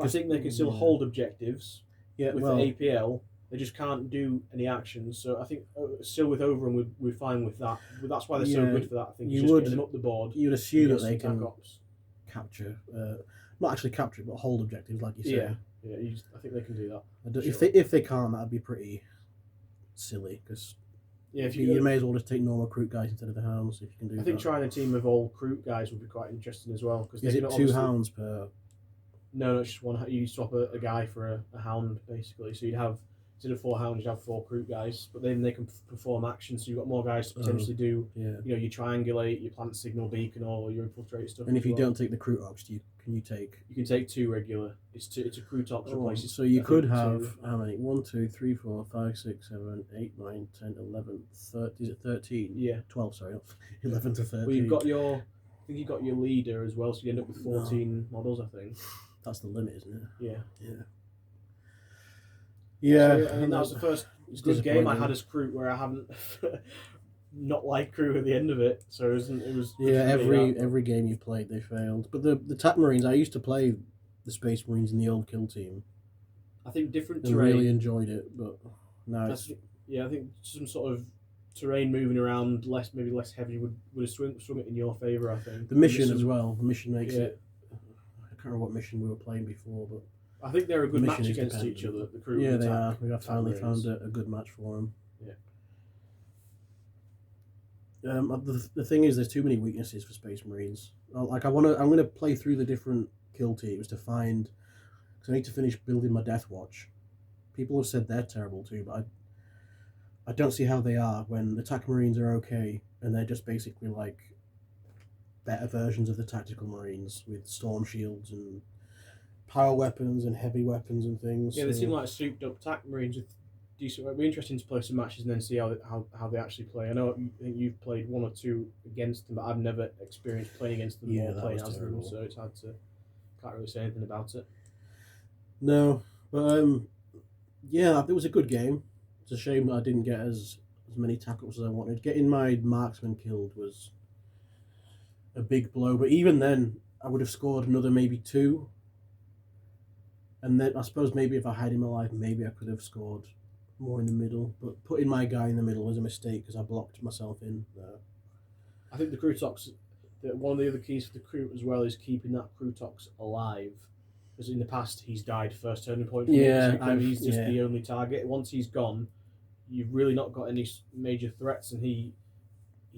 I think they can still hold objectives. Yeah, with the APL. They just can't do any actions, so I think still with Overrun we're fine with that. But that's why they're so good for that. I think you would getting them up the board. You'd assume that they can capture, not actually capture it, but hold objectives, like you say. Yeah. I think they can do that. If they can't, that'd be pretty silly because you may as well just take normal Kroot guys instead of the hounds if you can do that. I think trying a team of all Kroot guys would be quite interesting as well. Because is it 2 hounds per? No, it's just one. You swap a guy for a hound basically. So you'd have. Instead of 4 hounds, you have 4 Kroot guys, but then they can perform actions, so you've got more guys to potentially do, your triangulate, your plant signal beacon, or your infiltrate stuff. And if you don't take the Kroot ops, you can take 2 regular. It's a Kroot ops replaces. So you could have how many? 1, 2, 3, 4, 5, 6, 7, 8, 9, 10, 11, 13. Is it 13? Yeah, 12. Sorry, 11 to 13. Well, I think you've got your leader as well, so you end up with 14 models. I think that's the limit, isn't it? Yeah. Yeah, so, I mean, that was the first good game I had as Kroot where I haven't not liked Kroot at the end of it. So it was every game you played they failed. But the TAC Marines, I used to play the Space Marines in the old kill team. I think different I terrain. Really enjoyed it, but now it's I think some sort of terrain moving around maybe less heavy would have swung it in your favour. I think the mission as well. The mission makes it. I can't remember what mission we were playing before, but. I think they're a good match against each other. The Kroot. Yeah, they are. We have finally found a good match for them. Yeah. The thing is, there's too many weaknesses for Space Marines. Like I'm gonna play through the different kill teams to find, because I need to finish building my Death Watch. People have said they're terrible too, but I don't see how they are when the Attack Marines are okay and they're just basically like better versions of the Tactical Marines with storm shields and power weapons and heavy weapons and things. Yeah, they seem like souped up attack marines with decent. It'd be interesting to play some matches and then see how they actually play. I know I think you've played one or two against them, but I've never experienced playing against them or playing as them, so it's hard to can't really say anything about it. No, but yeah, it was a good game. It's a shame that I didn't get as many tackles as I wanted. Getting my marksman killed was a big blow, but even then, I would have scored another maybe 2. And then I suppose maybe if I had him alive, maybe I could have scored more in the middle. But putting my guy in the middle was a mistake because I blocked myself in there. I think the Krootox, one of the other keys for the Kroot as well is keeping that Krootox alive. Because in the past, he's died first turning point. He's just the only target. Once he's gone, you've really not got any major threats, and he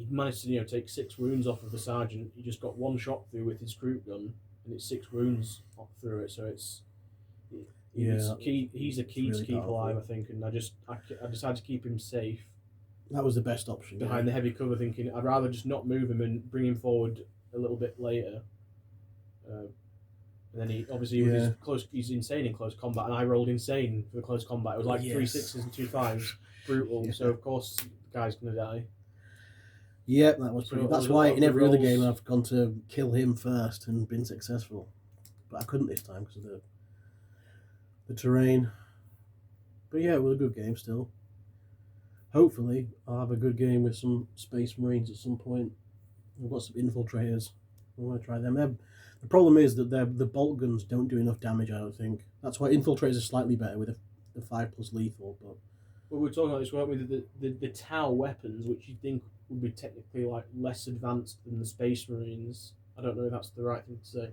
managed to take 6 wounds off of the sergeant. He just got 1 shot through with his Kroot gun, and it's 6 wounds off through it. So it's key. He's a key to keep alive, I think, and I decided to keep him safe. That was the best option behind the heavy cover, thinking I'd rather just not move him and bring him forward a little bit later. And then he obviously with his he's insane in close combat, and I rolled insane for the close combat. It was like 3 6s and 2 5s, brutal. Yeah. So of course the guy's gonna die. Yeah, that was pretty. That's why in every other game I've gone to kill him first and been successful, but I couldn't this time because of the terrain. But yeah, it was a good game still. Hopefully, I'll have a good game with some Space Marines at some point. We've got some infiltrators. I want to try them. The problem is that the bolt guns don't do enough damage, I don't think. That's why infiltrators are slightly better with the 5+ lethal. But well, we were talking about this, weren't we? The Tau weapons, which you think would be technically like less advanced than the Space Marines. I don't know if that's the right thing to say.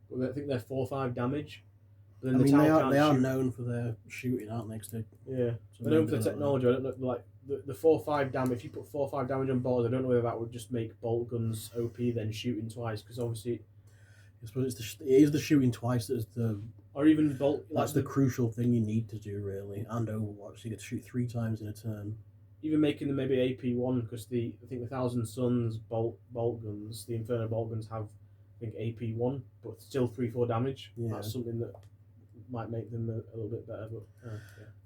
But I think they're 4 or 5 damage. But then they are known for their shooting, aren't they? Yeah, they're known for the technology. I don't know, like the 4 or 5 damage. If you put 4 or 5 damage on bolts, I don't know whether that would just make bolt guns OP then shooting twice, because obviously, I suppose it is the shooting twice that's or even bolt. That's the crucial thing you need to do really, and Overwatch. You get to shoot 3 times in a turn. Even making them maybe AP1, because I think the Thousand Suns bolt guns, the Inferno bolt guns have I think AP1, but still 3-4 damage. Yeah. That's something that might make them a little bit better, but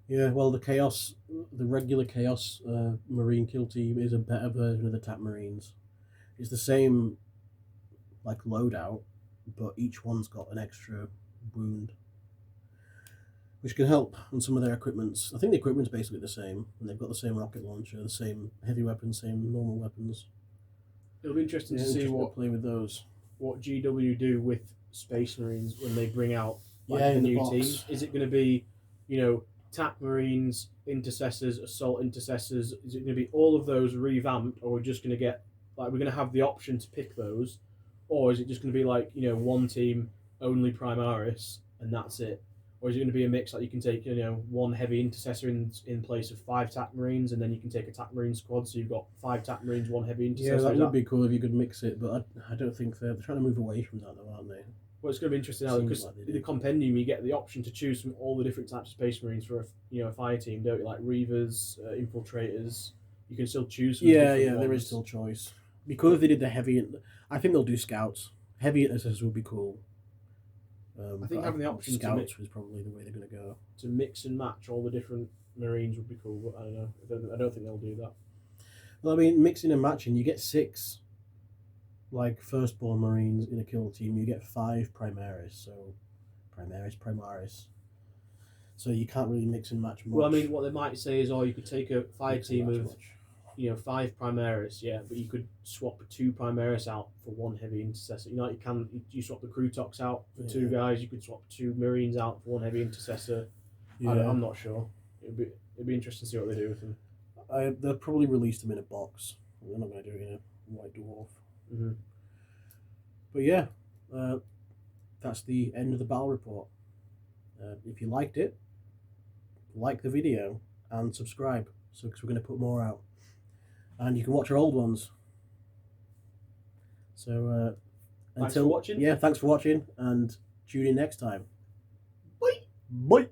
yeah. Well, the regular Chaos Marine kill team is a better version of the Tap Marines. It's the same like loadout, but each one's got an extra wound, which can help on some of their equipments. I think the equipment's basically the same, and they've got the same rocket launcher, the same heavy weapons, same normal weapons. It'll be interesting to see what GW do with Space Marines when they bring out the new teams. Is it going to be, TAC Marines, Intercessors, Assault Intercessors? Is it going to be all of those revamped, or we're just going to get we're going to have the option to pick those, or is it just going to be one team only Primaris and that's it? Or is it going to be a mix you can take one heavy intercessor in place of 5 TAC Marines, and then you can take a TAC Marine squad, so you've got 5 TAC Marines, 1 heavy intercessor? Yeah, that would be cool if you could mix it, but I don't think they're trying to move away from that though, aren't they? Well, it's going to be interesting now because in the compendium you get the option to choose from all the different types of Space Marines for a fire team, don't you? Like Reavers, Infiltrators. You can still choose. There is still choice. Because if they did the heavy, I think they'll do scouts. Heavy intercessors would be cool. I think having the option scouts was probably the way they're going to go. To mix and match all the different Marines would be cool, but I don't know. I don't think they'll do that. Well, I mean, mixing and matching, you get 6 firstborn Marines in a kill team. You get 5 Primaris, so Primaris. So you can't really mix and match much. Well, I mean, what they might say is, you could take a fire team of 5 Primaris, but you could swap 2 Primaris out for 1 heavy intercessor. You swap the Krootox out for 2 guys. You could swap 2 Marines out for 1 heavy intercessor. Yeah. I'm not sure. It'd be interesting to see what they do with them. They'll probably release them in a box. They're not going to do it in a White Dwarf. Mm-hmm. But yeah, that's the end of the battle report. If you liked it, like the video and subscribe, because we're going to put more out. And you can watch our old ones. So Thanks for watching. Yeah, thanks for watching, and tune in next time. Bye. Bye.